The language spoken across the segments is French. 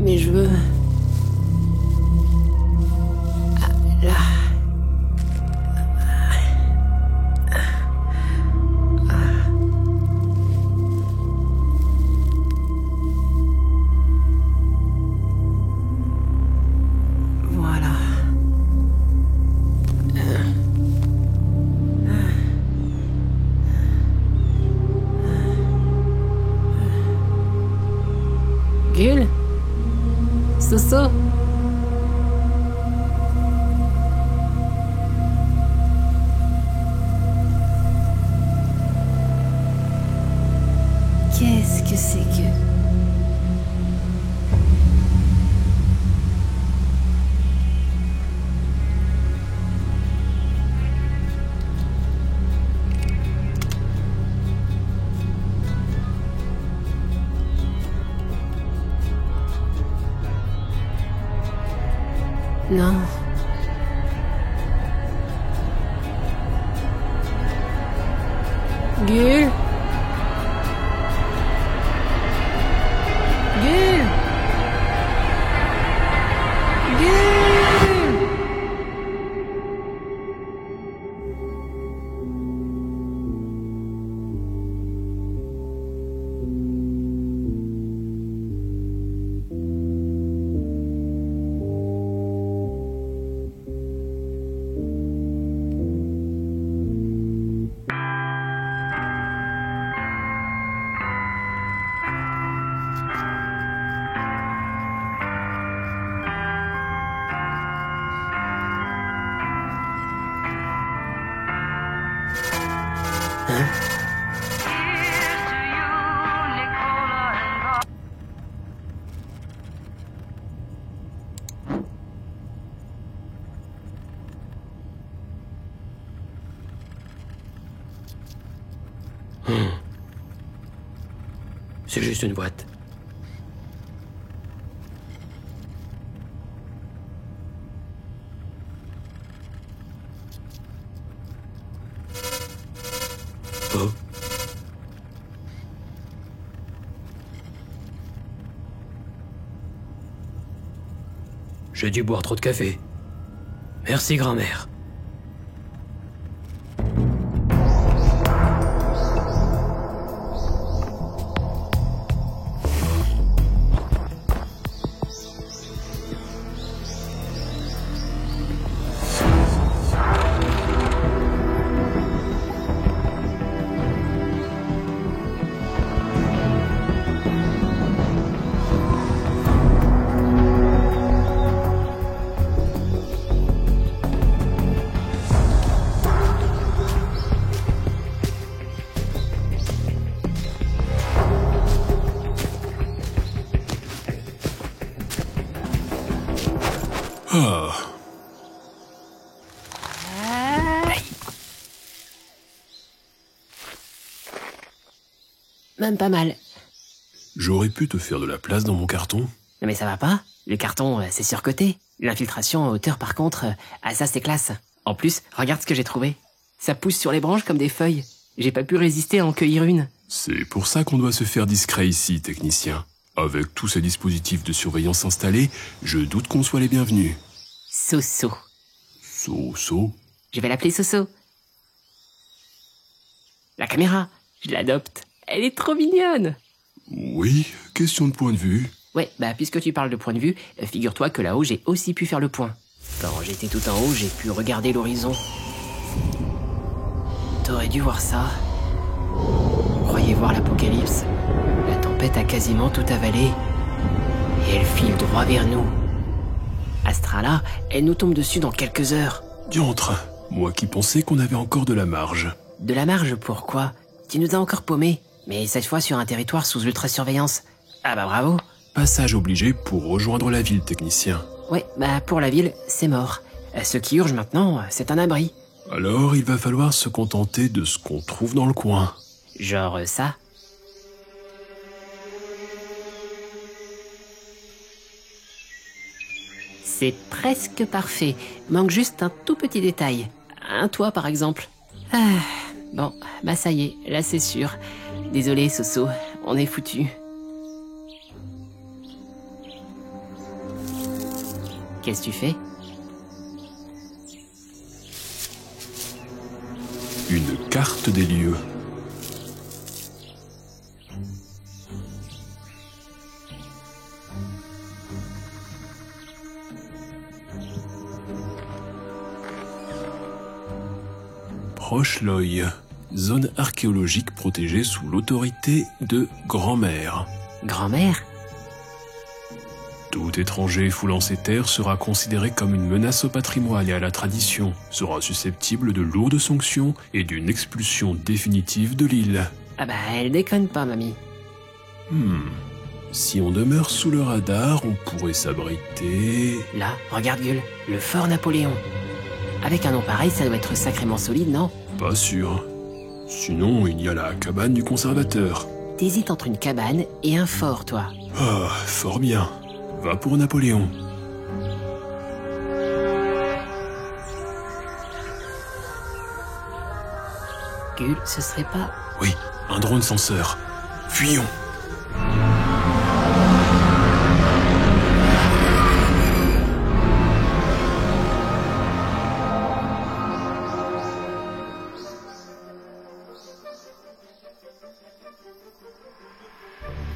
Mais je veux... Ah, là... Voilà. Gul? Soso? Qu'est-ce que c'est que... Non. Gul? Gul? Gul? C'est juste une boîte. Oh. J'ai dû boire trop de café. Merci, grand-mère. Ah. Même pas mal. J'aurais pu te faire de la place dans mon carton. Non mais ça va pas. Le carton, c'est surcoté. L'infiltration en hauteur, par contre, ça c'est classe. En plus, regarde ce que j'ai trouvé. Ça pousse sur les branches comme des feuilles. J'ai pas pu résister à en cueillir une. C'est pour ça qu'on doit se faire discret ici, technicien. Avec tous ces dispositifs de surveillance installés, je doute qu'on soit les bienvenus. Soso. Soso? Je vais l'appeler Soso. La caméra, je l'adopte. Elle est trop mignonne. Oui, question de point de vue. Ouais, bah puisque tu parles de point de vue, figure-toi que là-haut j'ai aussi pu faire le point. Quand j'étais tout en haut, j'ai pu regarder l'horizon. T'aurais dû voir ça. On croyait voir l'apocalypse. La tempête a quasiment tout avalé. Et elle file droit vers nous. Astrala, elle nous tombe dessus dans quelques heures. Diantre, moi qui pensais qu'on avait encore de la marge. De la marge, pourquoi? Tu nous as encore paumés. Mais cette fois sur un territoire sous ultra-surveillance. Ah bah bravo. Passage obligé pour rejoindre la ville, technicien. Ouais, bah pour la ville, c'est mort. Ce qui urge maintenant, c'est un abri. Alors il va falloir se contenter de ce qu'on trouve dans le coin. Genre ça? C'est presque parfait. Manque juste un tout petit détail. Un toit, par exemple. Ah, bon, bah ça y est, là c'est sûr. Désolé, Soso, on est foutu. Qu'est-ce que tu fais? Une carte des lieux. Proche-Loy, zone archéologique protégée sous l'autorité de grand-mère. Grand-mère? Tout étranger foulant ces terres sera considéré comme une menace au patrimoine et à la tradition, sera susceptible de lourdes sanctions et d'une expulsion définitive de l'île. Ah bah, elle déconne pas, mamie. Si on demeure sous le radar, on pourrait s'abriter... Là, regarde Gueule, le fort Napoléon. Avec un nom pareil, ça doit être sacrément solide, non? Pas sûr. Sinon, il y a la cabane du conservateur. T'hésites entre une cabane et un fort, toi. Ah, fort bien. Va pour Napoléon. Gueule, ce serait pas... Oui, un drone censeur. Fuyons.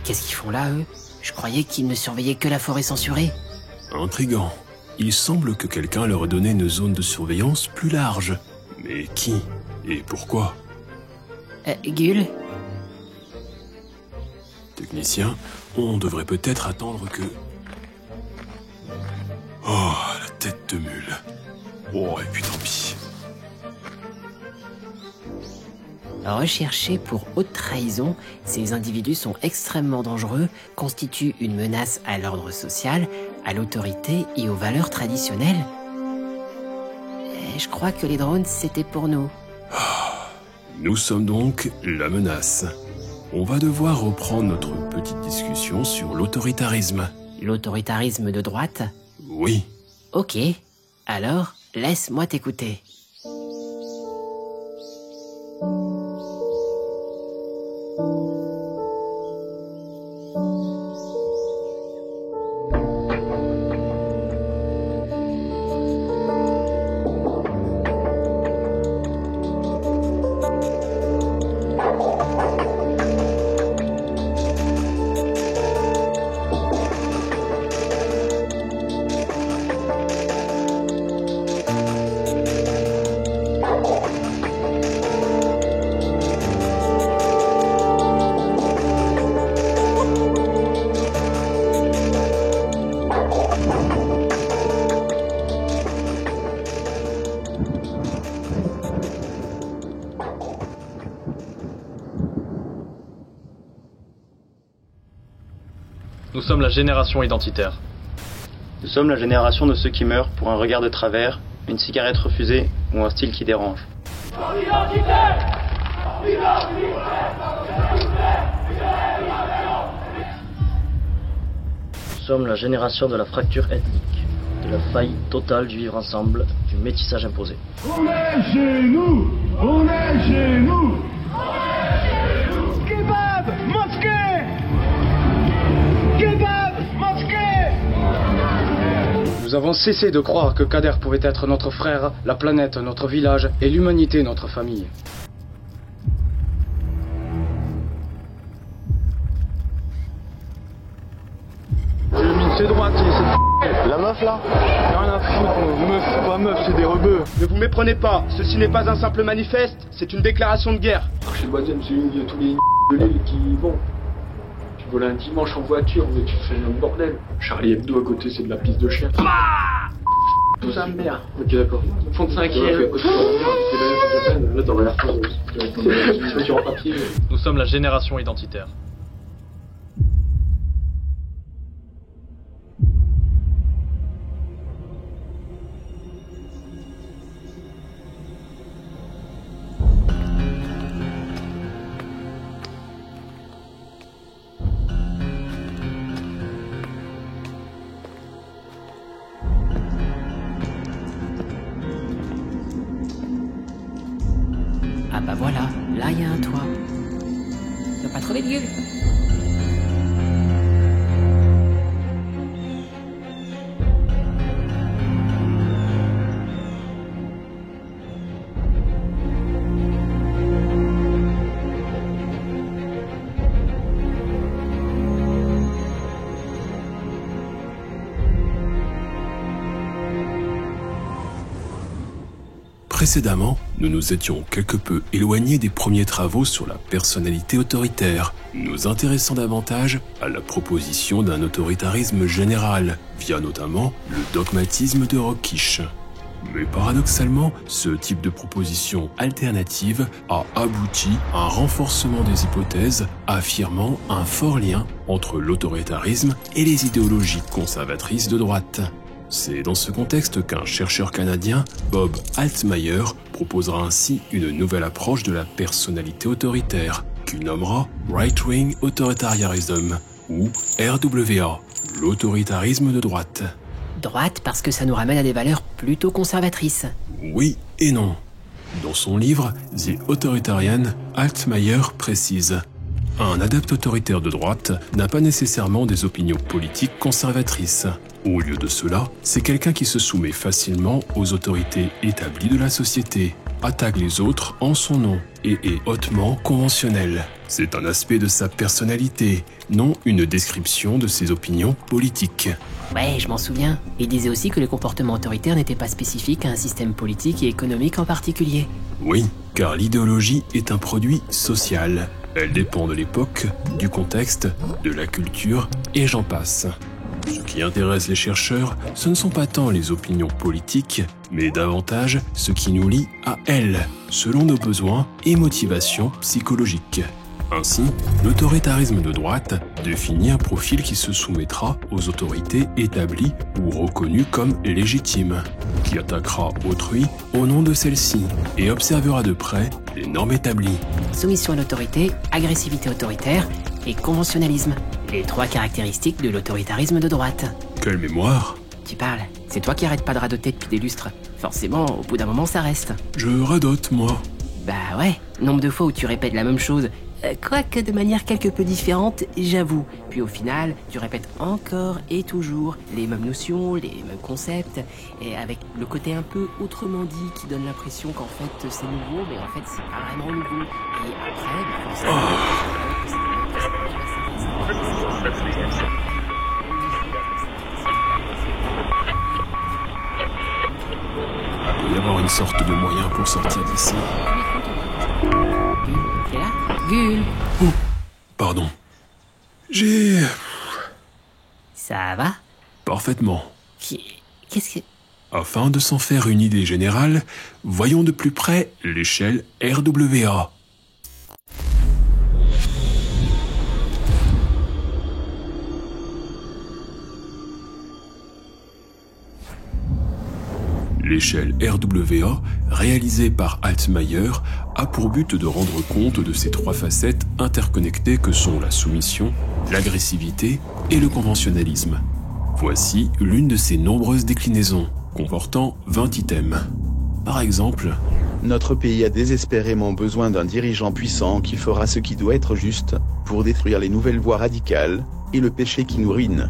Qu'est-ce qu'ils font là, eux? Je croyais qu'ils ne surveillaient que la forêt censurée. Intriguant. Il semble que quelqu'un leur ait donné une zone de surveillance plus large. Mais qui? Et pourquoi? Gueule? Technicien, on devrait peut-être attendre que... Oh, la tête de mule. Oh, et puis tant pis. Recherchés pour haute trahison, ces individus sont extrêmement dangereux, constituent une menace à l'ordre social, à l'autorité et aux valeurs traditionnelles. Je crois que les drones, c'était pour nous. Nous sommes donc la menace. On va devoir reprendre notre petite discussion sur l'autoritarisme. L'autoritarisme de droite? Oui. Ok. Alors, laisse-moi t'écouter. Nous sommes la génération identitaire. Nous sommes la génération de ceux qui meurent pour un regard de travers, une cigarette refusée ou un style qui dérange. Nous sommes la génération de la fracture ethnique, de la faille totale du vivre ensemble, du métissage imposé. On est chez nous! On est chez nous! Kebab! Mosquée! Kebab! Mosquée! Nous avons cessé de croire que Kader pouvait être notre frère, la planète notre village et l'humanité notre famille. C'est droitier, c'est La meuf là? rien à foutre, meuf, pas meuf, c'est des rebeux. Ne vous méprenez pas, ceci n'est pas un simple manifeste, c'est une déclaration de guerre. Chez Boisienne, c'est où il y a tous les de l'île qui vont. Tu voles un dimanche en voiture, mais tu fais un bordel. Charlie Hebdo à côté, c'est de la piste de chien. Tout ça, merde. Ok, d'accord. Fond de cinquième. Là, t'aurais l'air fort. Sur un papier. Nous sommes la génération identitaire. Ah bah voilà, là il y a un toit. Tu vas pas trouver de gueule. Précédemment, nous nous étions quelque peu éloignés des premiers travaux sur la personnalité autoritaire, nous intéressant davantage à la proposition d'un autoritarisme général, via notamment le dogmatisme de Rockish. Mais paradoxalement, ce type de proposition alternative a abouti à un renforcement des hypothèses affirmant un fort lien entre l'autoritarisme et les idéologies conservatrices de droite. C'est dans ce contexte qu'un chercheur canadien, Bob Altmaier, proposera ainsi une nouvelle approche de la personnalité autoritaire, qu'il nommera Right-Wing Authoritarianism, ou RWA, l'autoritarisme de droite. Droite parce que ça nous ramène à des valeurs plutôt conservatrices. Oui et non. Dans son livre The Authoritarian, Altmaier précise: un adepte autoritaire de droite n'a pas nécessairement des opinions politiques conservatrices. Au lieu de cela, c'est quelqu'un qui se soumet facilement aux autorités établies de la société, attaque les autres en son nom et est hautement conventionnel. C'est un aspect de sa personnalité, non une description de ses opinions politiques. Ouais, je m'en souviens. Il disait aussi que le comportement autoritaire n'était pas spécifique à un système politique et économique en particulier. Oui, car l'idéologie est un produit social. Elle dépend de l'époque, du contexte, de la culture, et j'en passe. Ce qui intéresse les chercheurs, ce ne sont pas tant les opinions politiques, mais davantage ce qui nous lie à elles, selon nos besoins et motivations psychologiques. Ainsi, l'autoritarisme de droite définit un profil qui se soumettra aux autorités établies ou reconnues comme légitimes, qui attaquera autrui au nom de celles-ci et observera de près les normes établies. Soumission à l'autorité, agressivité autoritaire et conventionnalisme. Les trois caractéristiques de l'autoritarisme de droite. Quelle mémoire! Tu parles, c'est toi qui arrêtes pas de radoter depuis des lustres. Forcément, au bout d'un moment, ça reste. Je radote, moi. Bah ouais, nombre de fois où tu répètes la même chose, quoique de manière quelque peu différente, j'avoue. Puis au final, tu répètes encore et toujours les mêmes notions, les mêmes concepts, et avec le côté un peu autrement dit qui donne l'impression qu'en fait c'est nouveau, mais en fait c'est pas vraiment nouveau. Et après, bah forcément... Il doit y avoir une sorte de moyen pour sortir d'ici. T'es là ? Gul. Oh, pardon. J'ai... Ça va ? Parfaitement. Qu'est-ce que... Afin de s'en faire une idée générale, voyons de plus près l'échelle RWA. L'échelle RWA, réalisée par Altmaier, a pour but de rendre compte de ces trois facettes interconnectées que sont la soumission, l'agressivité et le conventionnalisme. Voici l'une de ces nombreuses déclinaisons, comportant 20 items. Par exemple, notre pays a désespérément besoin d'un dirigeant puissant qui fera ce qui doit être juste pour détruire les nouvelles voies radicales et le péché qui nous ruine.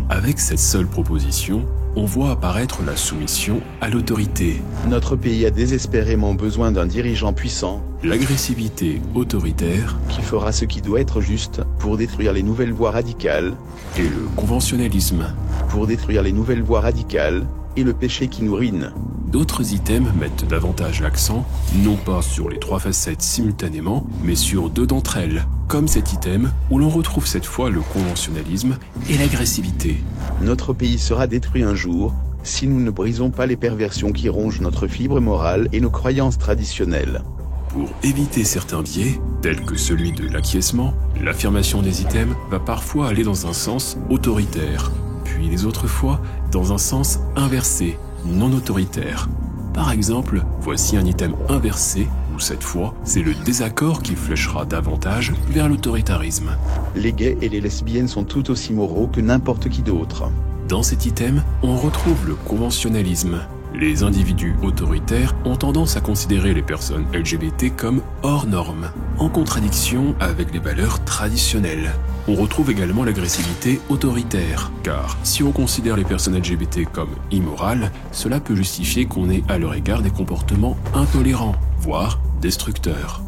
Avec cette seule proposition, on voit apparaître la soumission à l'autorité. Notre pays a désespérément besoin d'un dirigeant puissant, l'agressivité autoritaire, qui fera ce qui doit être juste pour détruire les nouvelles voies radicales, et le conventionnalisme, pour détruire les nouvelles voies radicales et le péché qui nous ruine. D'autres items mettent davantage l'accent, non pas sur les trois facettes simultanément, mais sur deux d'entre elles, comme cet item où l'on retrouve cette fois le conventionnalisme et l'agressivité. Notre pays sera détruit un jour, si nous ne brisons pas les perversions qui rongent notre fibre morale et nos croyances traditionnelles. Pour éviter certains biais, tels que celui de l'acquiescement, l'affirmation des items va parfois aller dans un sens autoritaire, puis les autres fois dans un sens inversé, non autoritaire. Par exemple, voici un item inversé, où cette fois, c'est le désaccord qui fléchera davantage vers l'autoritarisme. Les gays et les lesbiennes sont tout aussi moraux que n'importe qui d'autre. Dans cet item, on retrouve le conventionnalisme. Les individus autoritaires ont tendance à considérer les personnes LGBT comme hors normes, en contradiction avec les valeurs traditionnelles. On retrouve également l'agressivité autoritaire, car si on considère les personnes LGBT comme immorales, cela peut justifier qu'on ait à leur égard des comportements intolérants, voire destructeurs.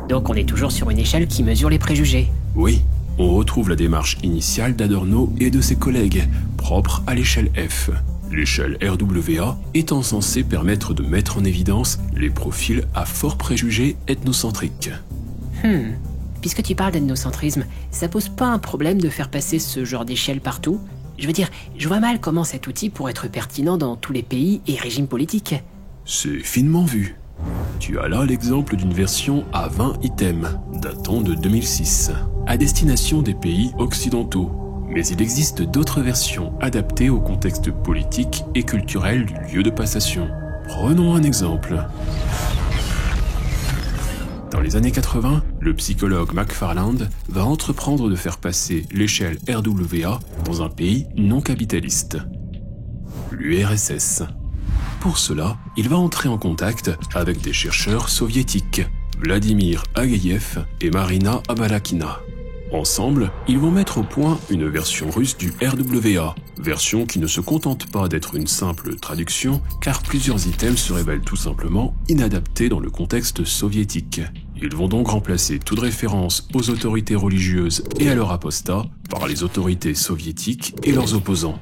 Donc on est toujours sur une échelle qui mesure les préjugés. Oui, on retrouve la démarche initiale d'Adorno et de ses collègues, propre à l'échelle F. L'échelle RWA étant censée permettre de mettre en évidence les profils à forts préjugés ethnocentriques. Puisque tu parles d'ethnocentrisme, ça pose pas un problème de faire passer ce genre d'échelle partout? Je veux dire, je vois mal comment cet outil pourrait être pertinent dans tous les pays et régimes politiques. C'est finement vu. Tu as là l'exemple d'une version à 20 items, datant de 2006, à destination des pays occidentaux. Mais il existe d'autres versions adaptées au contexte politique et culturel du lieu de passation. Prenons un exemple. Dans les années 80, le psychologue McFarland va entreprendre de faire passer l'échelle RWA dans un pays non capitaliste, l'URSS. Pour cela, il va entrer en contact avec des chercheurs soviétiques, Vladimir Agaïev et Marina Abalakina. Ensemble, ils vont mettre au point une version russe du RWA, version qui ne se contente pas d'être une simple traduction, car plusieurs items se révèlent tout simplement inadaptés dans le contexte soviétique. Ils vont donc remplacer toute référence aux autorités religieuses et à leurs apostats par les autorités soviétiques et leurs opposants.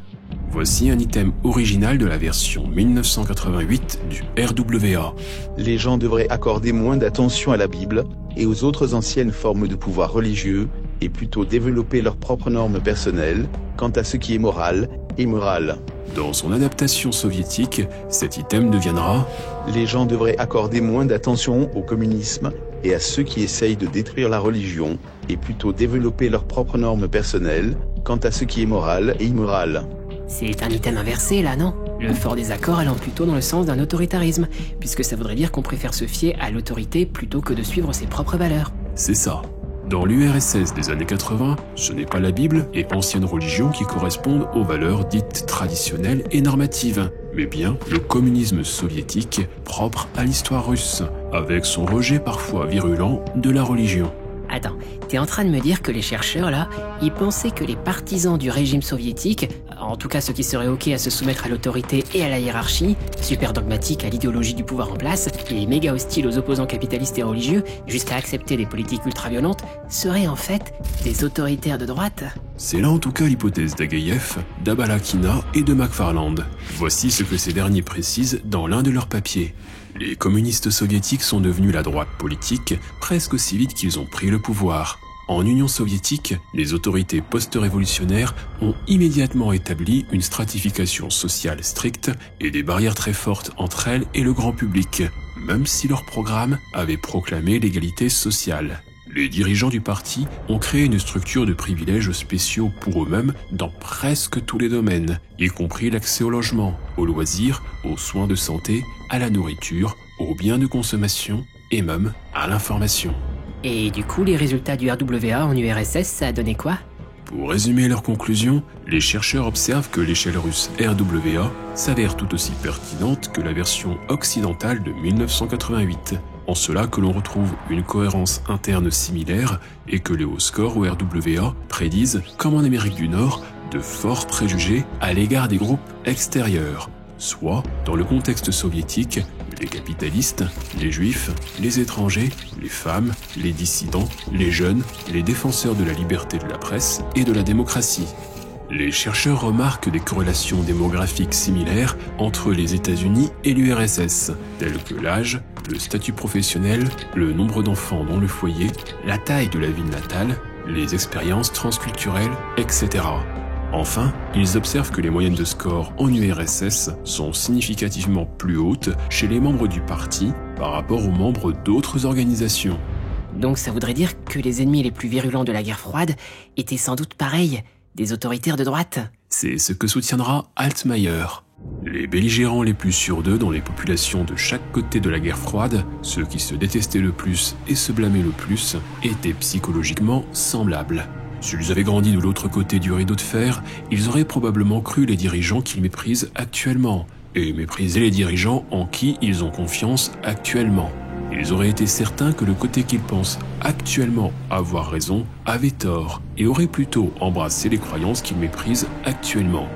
Voici un item original de la version 1988 du RWA. Les gens devraient accorder moins d'attention à la Bible et aux autres anciennes formes de pouvoir religieux, et plutôt développer leurs propres normes personnelles quant à ce qui est moral et immoral. Dans son adaptation soviétique, cet item deviendra « Les gens devraient accorder moins d'attention au communisme et à ceux qui essayent de détruire la religion, et plutôt développer leurs propres normes personnelles quant à ce qui est moral et immoral. » C'est un item inversé là, non? Le fort désaccord allant plutôt dans le sens d'un autoritarisme, puisque ça voudrait dire qu'on préfère se fier à l'autorité plutôt que de suivre ses propres valeurs. C'est ça. Dans l'URSS des années 80, ce n'est pas la Bible et anciennes religions qui correspondent aux valeurs dites traditionnelles et normatives, mais bien le communisme soviétique propre à l'histoire russe, avec son rejet parfois virulent de la religion. Attends, t'es en train de me dire que les chercheurs, là, ils pensaient que les partisans du régime soviétique, en tout cas ceux qui seraient ok à se soumettre à l'autorité et à la hiérarchie, super dogmatiques à l'idéologie du pouvoir en place, et méga hostiles aux opposants capitalistes et religieux, jusqu'à accepter des politiques ultra-violentes, seraient en fait des autoritaires de droite? C'est là en tout cas l'hypothèse d'Agaïev, d'Abalakina et de McFarland. Voici ce que ces derniers précisent dans l'un de leurs papiers. Les communistes soviétiques sont devenus la droite politique presque aussi vite qu'ils ont pris le pouvoir. En Union soviétique, les autorités post-révolutionnaires ont immédiatement établi une stratification sociale stricte et des barrières très fortes entre elles et le grand public, même si leur programme avait proclamé l'égalité sociale. Les dirigeants du parti ont créé une structure de privilèges spéciaux pour eux-mêmes dans presque tous les domaines, y compris l'accès au logement, aux loisirs, aux soins de santé, à la nourriture, aux biens de consommation et même à l'information. Et du coup, les résultats du RWA en URSS, ça a donné quoi? Pour résumer leurs conclusions, les chercheurs observent que l'échelle russe RWA s'avère tout aussi pertinente que la version occidentale de 1988. En cela que l'on retrouve une cohérence interne similaire et que les hauts scores au RWA prédisent, comme en Amérique du Nord, de forts préjugés à l'égard des groupes extérieurs, soit, dans le contexte soviétique, les capitalistes, les juifs, les étrangers, les femmes, les dissidents, les jeunes, les défenseurs de la liberté de la presse et de la démocratie. Les chercheurs remarquent des corrélations démographiques similaires entre les États-Unis et l'URSS, telles que l'âge, le statut professionnel, le nombre d'enfants dans le foyer, la taille de la ville natale, les expériences transculturelles, etc. Enfin, ils observent que les moyennes de score en URSS sont significativement plus hautes chez les membres du parti par rapport aux membres d'autres organisations. Donc ça voudrait dire que les ennemis les plus virulents de la guerre froide étaient sans doute pareils, des autoritaires de droite. C'est ce que soutiendra Altmaier. Les belligérants les plus sûrs d'eux dans les populations de chaque côté de la guerre froide, ceux qui se détestaient le plus et se blâmaient le plus, étaient psychologiquement semblables. S'ils avaient grandi de l'autre côté du rideau de fer, ils auraient probablement cru les dirigeants qu'ils méprisent actuellement, et mépriser les dirigeants en qui ils ont confiance actuellement. Ils auraient été certains que le côté qu'ils pensent actuellement avoir raison avait tort et auraient plutôt embrassé les croyances qu'ils méprisent actuellement.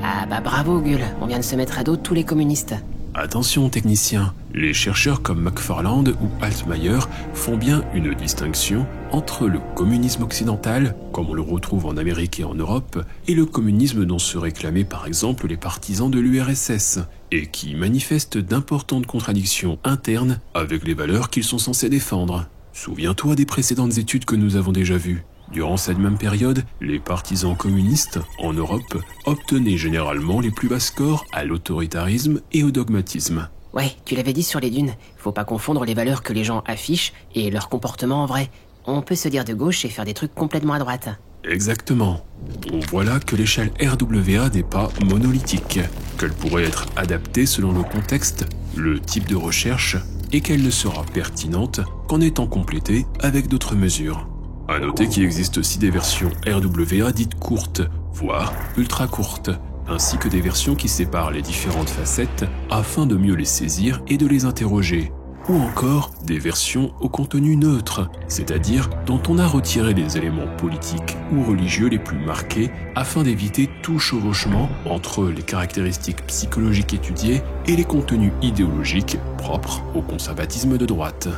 Ah bah bravo Gull, on vient de se mettre à dos tous les communistes. Attention techniciens, les chercheurs comme McFarland ou Altmaier font bien une distinction entre le communisme occidental, comme on le retrouve en Amérique et en Europe, et le communisme dont se réclamaient par exemple les partisans de l'URSS, et qui manifeste d'importantes contradictions internes avec les valeurs qu'ils sont censés défendre. Souviens-toi des précédentes études que nous avons déjà vues. Durant cette même période, les partisans communistes, en Europe, obtenaient généralement les plus bas scores à l'autoritarisme et au dogmatisme. Ouais, tu l'avais dit sur les dunes, faut pas confondre les valeurs que les gens affichent et leur comportement en vrai. On peut se dire de gauche et faire des trucs complètement à droite. Exactement. On voit là que l'échelle RWA n'est pas monolithique, qu'elle pourrait être adaptée selon le contexte, le type de recherche, et qu'elle ne sera pertinente qu'en étant complétée avec d'autres mesures. À noter qu'il existe aussi des versions RWA dites courtes, voire ultra courtes, ainsi que des versions qui séparent les différentes facettes afin de mieux les saisir et de les interroger. Ou encore des versions au contenu neutre, c'est-à-dire dont on a retiré les éléments politiques ou religieux les plus marqués afin d'éviter tout chevauchement entre les caractéristiques psychologiques étudiées et les contenus idéologiques propres au conservatisme de droite.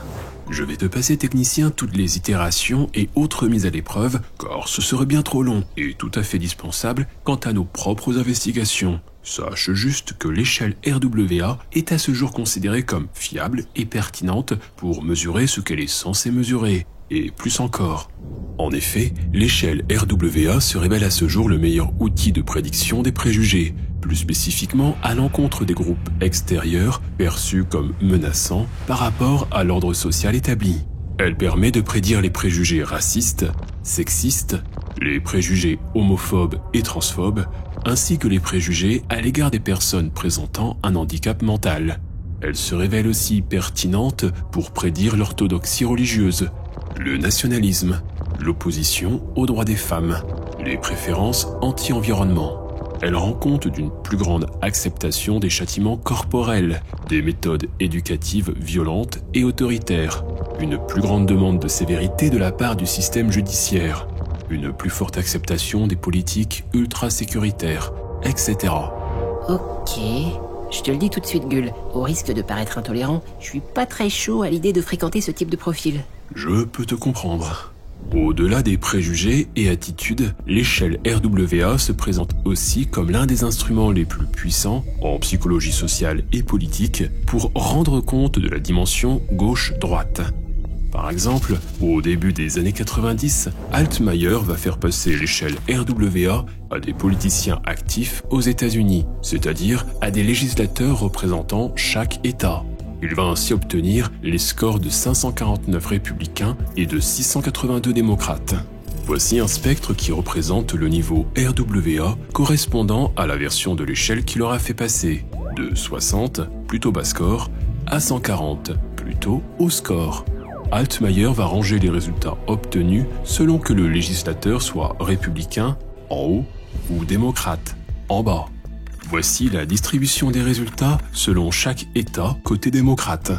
Je vais te passer technicien toutes les itérations et autres mises à l'épreuve, car ce serait bien trop long et tout à fait dispensable quant à nos propres investigations. Sache juste que l'échelle RWA est à ce jour considérée comme fiable et pertinente pour mesurer ce qu'elle est censée mesurer, et plus encore. En effet, l'échelle RWA se révèle à ce jour le meilleur outil de prédiction des préjugés, plus spécifiquement à l'encontre des groupes extérieurs perçus comme menaçants par rapport à l'ordre social établi. Elle permet de prédire les préjugés racistes, sexistes, les préjugés homophobes et transphobes, ainsi que les préjugés à l'égard des personnes présentant un handicap mental. Elle se révèle aussi pertinente pour prédire l'orthodoxie religieuse, le nationalisme, l'opposition aux droits des femmes, les préférences anti-environnement. Elle rend compte d'une plus grande acceptation des châtiments corporels, des méthodes éducatives violentes et autoritaires, une plus grande demande de sévérité de la part du système judiciaire, une plus forte acceptation des politiques ultra-sécuritaires, etc. Ok, je te le dis tout de suite Gull, au risque de paraître intolérant, je suis pas très chaud à l'idée de fréquenter ce type de profil. Je peux te comprendre. Au-delà des préjugés et attitudes, l'échelle RWA se présente aussi comme l'un des instruments les plus puissants en psychologie sociale et politique pour rendre compte de la dimension gauche-droite. Par exemple, au début des années 90, Altmaier va faire passer l'échelle RWA à des politiciens actifs aux États-Unis, c'est-à-dire à des législateurs représentant chaque État. Il va ainsi obtenir les scores de 549 républicains et de 682 démocrates. Voici un spectre qui représente le niveau RWA correspondant à la version de l'échelle qui leur a fait passer, de 60, plutôt bas score, à 140, plutôt haut score. Altmaier va ranger les résultats obtenus selon que le législateur soit républicain, en haut, ou démocrate, en bas. Voici la distribution des résultats selon chaque État côté démocrate.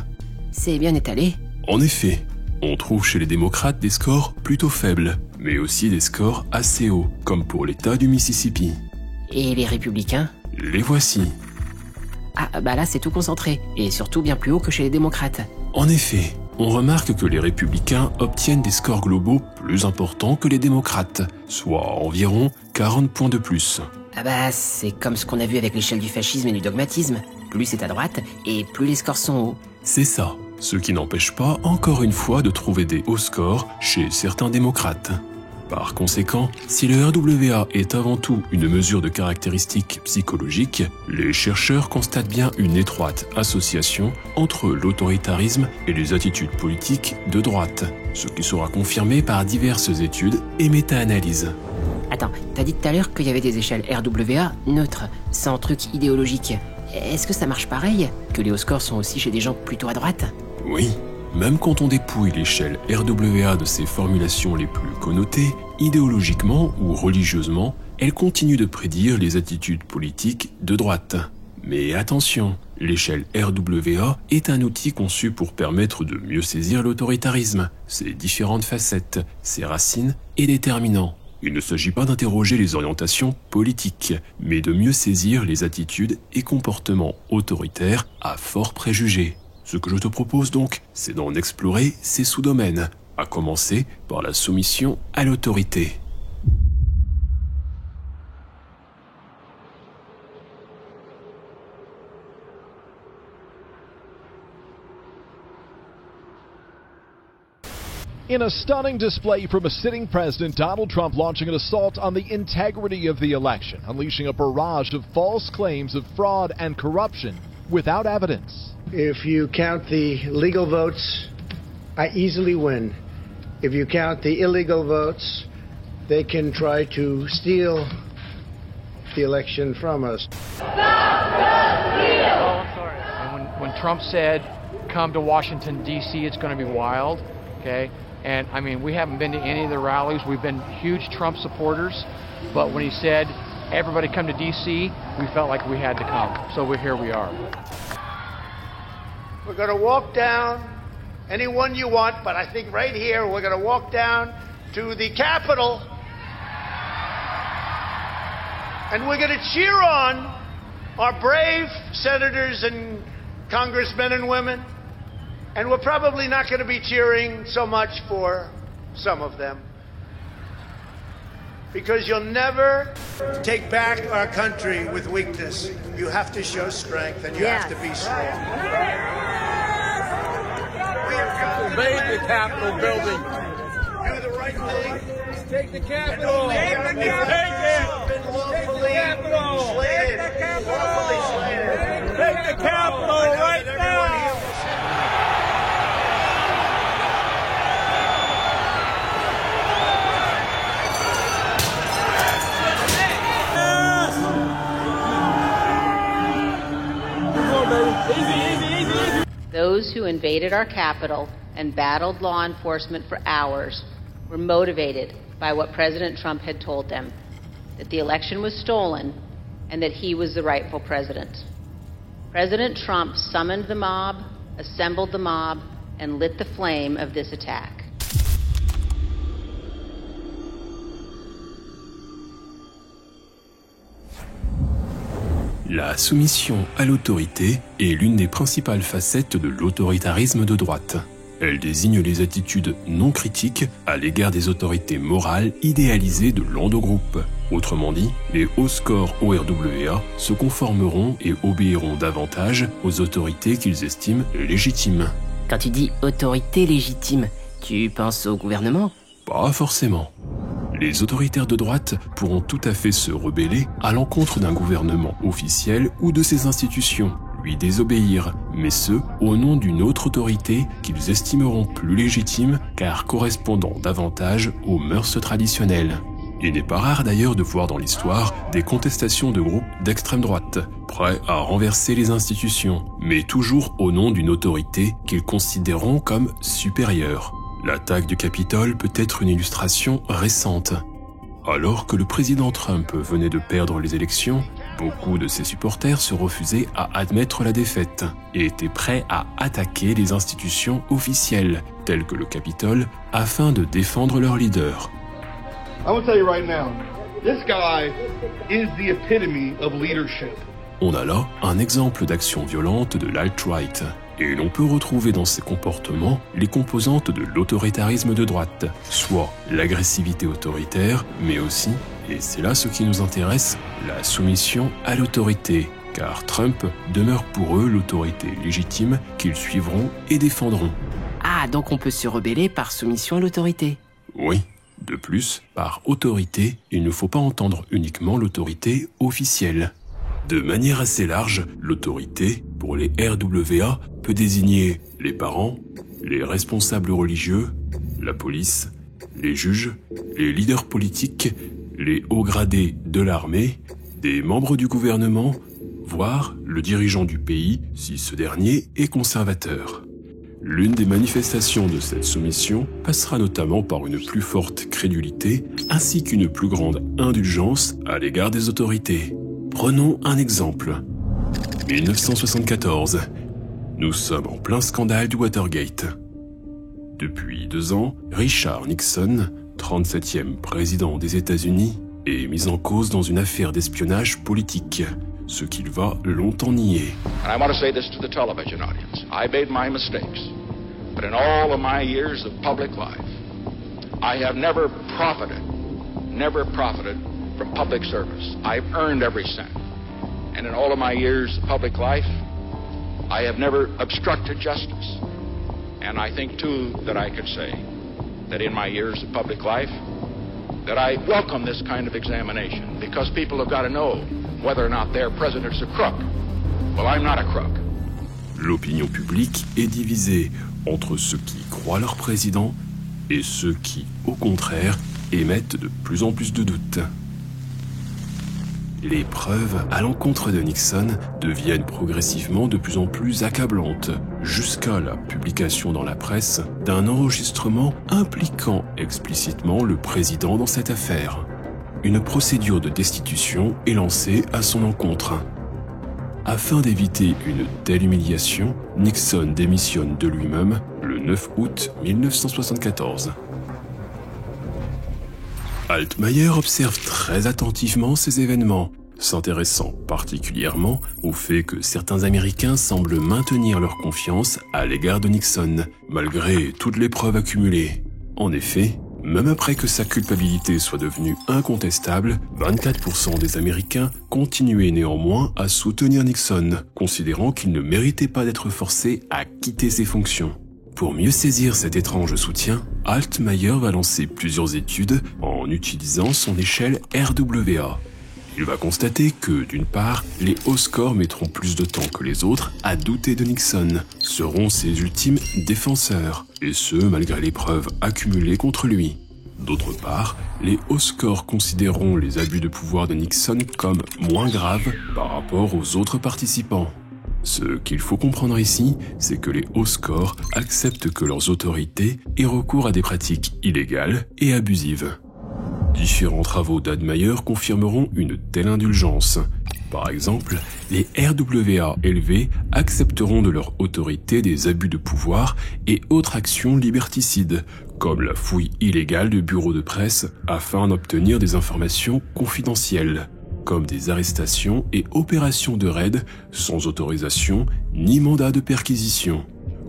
C'est bien étalé. En effet, on trouve chez les démocrates des scores plutôt faibles, mais aussi des scores assez hauts, comme pour l'État du Mississippi. Et les républicains? Les voici. Ah bah là c'est tout concentré, et surtout bien plus haut que chez les démocrates. En effet, on remarque que les républicains obtiennent des scores globaux plus importants que les démocrates, soit environ 40 points de plus. Ah bah c'est comme ce qu'on a vu avec l'échelle du fascisme et du dogmatisme. Plus c'est à droite, et plus les scores sont hauts. C'est ça, ce qui n'empêche pas encore une fois de trouver des hauts scores chez certains démocrates. Par conséquent, si le RWA est avant tout une mesure de caractéristiques psychologiques, les chercheurs constatent bien une étroite association entre l'autoritarisme et les attitudes politiques de droite, ce qui sera confirmé par diverses études et méta-analyses. Attends, t'as dit tout à l'heure qu'il y avait des échelles RWA neutres, sans truc idéologique. Est-ce que ça marche pareil? Que les hauts scores sont aussi chez des gens plutôt à droite? Oui. Même quand on dépouille l'échelle RWA de ses formulations les plus connotées, idéologiquement ou religieusement, elle continue de prédire les attitudes politiques de droite. Mais attention, l'échelle RWA est un outil conçu pour permettre de mieux saisir l'autoritarisme, ses différentes facettes, ses racines et déterminants. Il ne s'agit pas d'interroger les orientations politiques, mais de mieux saisir les attitudes et comportements autoritaires à fort préjugés. Ce que je te propose donc, c'est d'en explorer ces sous-domaines, à commencer par la soumission à l'autorité. In a stunning display from a sitting president, Donald Trump launching an assault on the integrity of the election, unleashing a barrage of false claims of fraud and corruption without evidence. If you count the legal votes, I easily win. If you count the illegal votes, they can try to steal the election from us. And when Trump said, come to Washington, D.C., it's going to be wild, okay? And, I mean, we haven't been to any of the rallies. We've been huge Trump supporters. But when he said, everybody come to D.C., we felt like we had to come. So here we are. We're going to walk down, anyone you want, but I think right here we're going to walk down to the Capitol. And we're going to cheer on our brave senators and congressmen and women. And we're probably not going to be cheering so much for some of them. Because you'll never take back our country with weakness. You have to show strength and you have to be strong. Invade the Capitol building. Do the right thing. Take the Capitol. Take the Capitol. Been lawfully slated. Lawfully slated. Take the Capitol right now. Those who invaded our Capitol and battled law enforcement for hours were motivated by what President Trump had told them, that the election was stolen and that he was the rightful president. President Trump summoned the mob, assembled the mob, and lit the flame of this attack. La soumission à l'autorité est l'une des principales facettes de l'autoritarisme de droite. Elle désigne les attitudes non critiques à l'égard des autorités morales idéalisées de l'endogroupe. Autrement dit, les hauts scores ORWA se conformeront et obéiront davantage aux autorités qu'ils estiment légitimes. Quand tu dis autorité légitime, tu penses au gouvernement ? Pas forcément. Les autoritaires de droite pourront tout à fait se rebeller à l'encontre d'un gouvernement officiel ou de ses institutions, lui désobéir, mais ce, au nom d'une autre autorité qu'ils estimeront plus légitime car correspondant davantage aux mœurs traditionnelles. Il n'est pas rare d'ailleurs de voir dans l'histoire des contestations de groupes d'extrême droite, prêts à renverser les institutions, mais toujours au nom d'une autorité qu'ils considéreront comme supérieure. L'attaque du Capitole peut être une illustration récente. Alors que le président Trump venait de perdre les élections, beaucoup de ses supporters se refusaient à admettre la défaite et étaient prêts à attaquer les institutions officielles, telles que le Capitole, afin de défendre leur leader. I want to tell you right now, this guy is the epitome of leadership. On a là un exemple d'action violente de l'alt-right. Et l'on peut retrouver dans ces comportements les composantes de l'autoritarisme de droite, soit l'agressivité autoritaire, mais aussi, et c'est là ce qui nous intéresse, la soumission à l'autorité, car Trump demeure pour eux l'autorité légitime qu'ils suivront et défendront. Ah, donc on peut se rebeller par soumission à l'autorité. Oui. De plus, par autorité, il ne faut pas entendre uniquement l'autorité officielle. De manière assez large, l'autorité, pour les RWA, peut désigner les parents, les responsables religieux, la police, les juges, les leaders politiques, les hauts gradés de l'armée, des membres du gouvernement, voire le dirigeant du pays si ce dernier est conservateur. L'une des manifestations de cette soumission passera notamment par une plus forte crédulité ainsi qu'une plus grande indulgence à l'égard des autorités. Prenons un exemple. 1974. Nous sommes en plein scandale du Watergate. Depuis 2 ans, Richard Nixon, 37e président des États-Unis, est mis en cause dans une affaire d'espionnage politique, ce qu'il va longtemps nier. And I want to say this to the television audience. I made my mistakes, but in all of my years of public life, I have never profited from public service. I've earned every cent. And in all of my years of public life, I have never obstructed justice. And I think, too, that I could say that in my years of public life, that I welcome this kind of examination, because people have got to know whether or not their president's a crook. Well, I'm not a crook. L'opinion publique est divisée entre ceux qui croient leur président et ceux qui, au contraire, émettent de plus en plus de doutes. Les preuves à l'encontre de Nixon deviennent progressivement de plus en plus accablantes, jusqu'à la publication dans la presse d'un enregistrement impliquant explicitement le président dans cette affaire. Une procédure de destitution est lancée à son encontre. Afin d'éviter une telle humiliation, Nixon démissionne de lui-même le 9 août 1974. Altmaier observe très attentivement ces événements, s'intéressant particulièrement au fait que certains Américains semblent maintenir leur confiance à l'égard de Nixon, malgré toutes les preuves accumulées. En effet, même après que sa culpabilité soit devenue incontestable, 24% des Américains continuaient néanmoins à soutenir Nixon, considérant qu'il ne méritait pas d'être forcé à quitter ses fonctions. Pour mieux saisir cet étrange soutien, Altmaier va lancer plusieurs études en utilisant son échelle RWA. Il va constater que, d'une part, les hauts scores mettront plus de temps que les autres à douter de Nixon, seront ses ultimes défenseurs, et ce malgré les preuves accumulées contre lui. D'autre part, les hauts scores considéreront les abus de pouvoir de Nixon comme moins graves par rapport aux autres participants. Ce qu'il faut comprendre ici, c'est que les hauts scores acceptent que leurs autorités aient recours à des pratiques illégales et abusives. Différents travaux d'Altmaier confirmeront une telle indulgence. Par exemple, les RWA élevés accepteront de leur autorité des abus de pouvoir et autres actions liberticides, comme la fouille illégale de bureaux de presse afin d'obtenir des informations confidentielles, comme des arrestations et opérations de raid sans autorisation ni mandat de perquisition,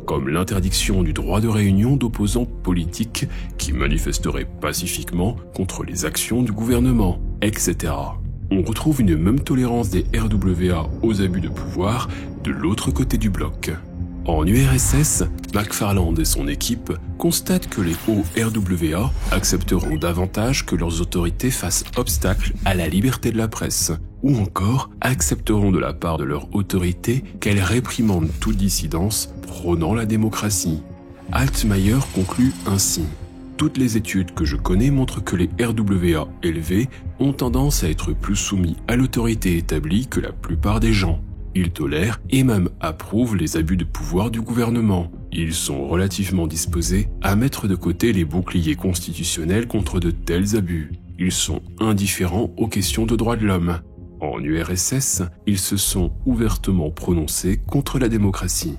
comme l'interdiction du droit de réunion d'opposants politiques qui manifesteraient pacifiquement contre les actions du gouvernement, etc. On retrouve une même tolérance des RWA aux abus de pouvoir de l'autre côté du bloc. En URSS, McFarland et son équipe constatent que les hauts RWA accepteront davantage que leurs autorités fassent obstacle à la liberté de la presse, ou encore accepteront de la part de leur autorité qu'elle réprimande toute dissidence prônant la démocratie. Altmaier conclut ainsi. Toutes les études que je connais montrent que les RWA élevés ont tendance à être plus soumis à l'autorité établie que la plupart des gens. Ils tolèrent et même approuvent les abus de pouvoir du gouvernement. Ils sont relativement disposés à mettre de côté les boucliers constitutionnels contre de tels abus. Ils sont indifférents aux questions de droits de l'homme. En URSS, ils se sont ouvertement prononcés contre la démocratie.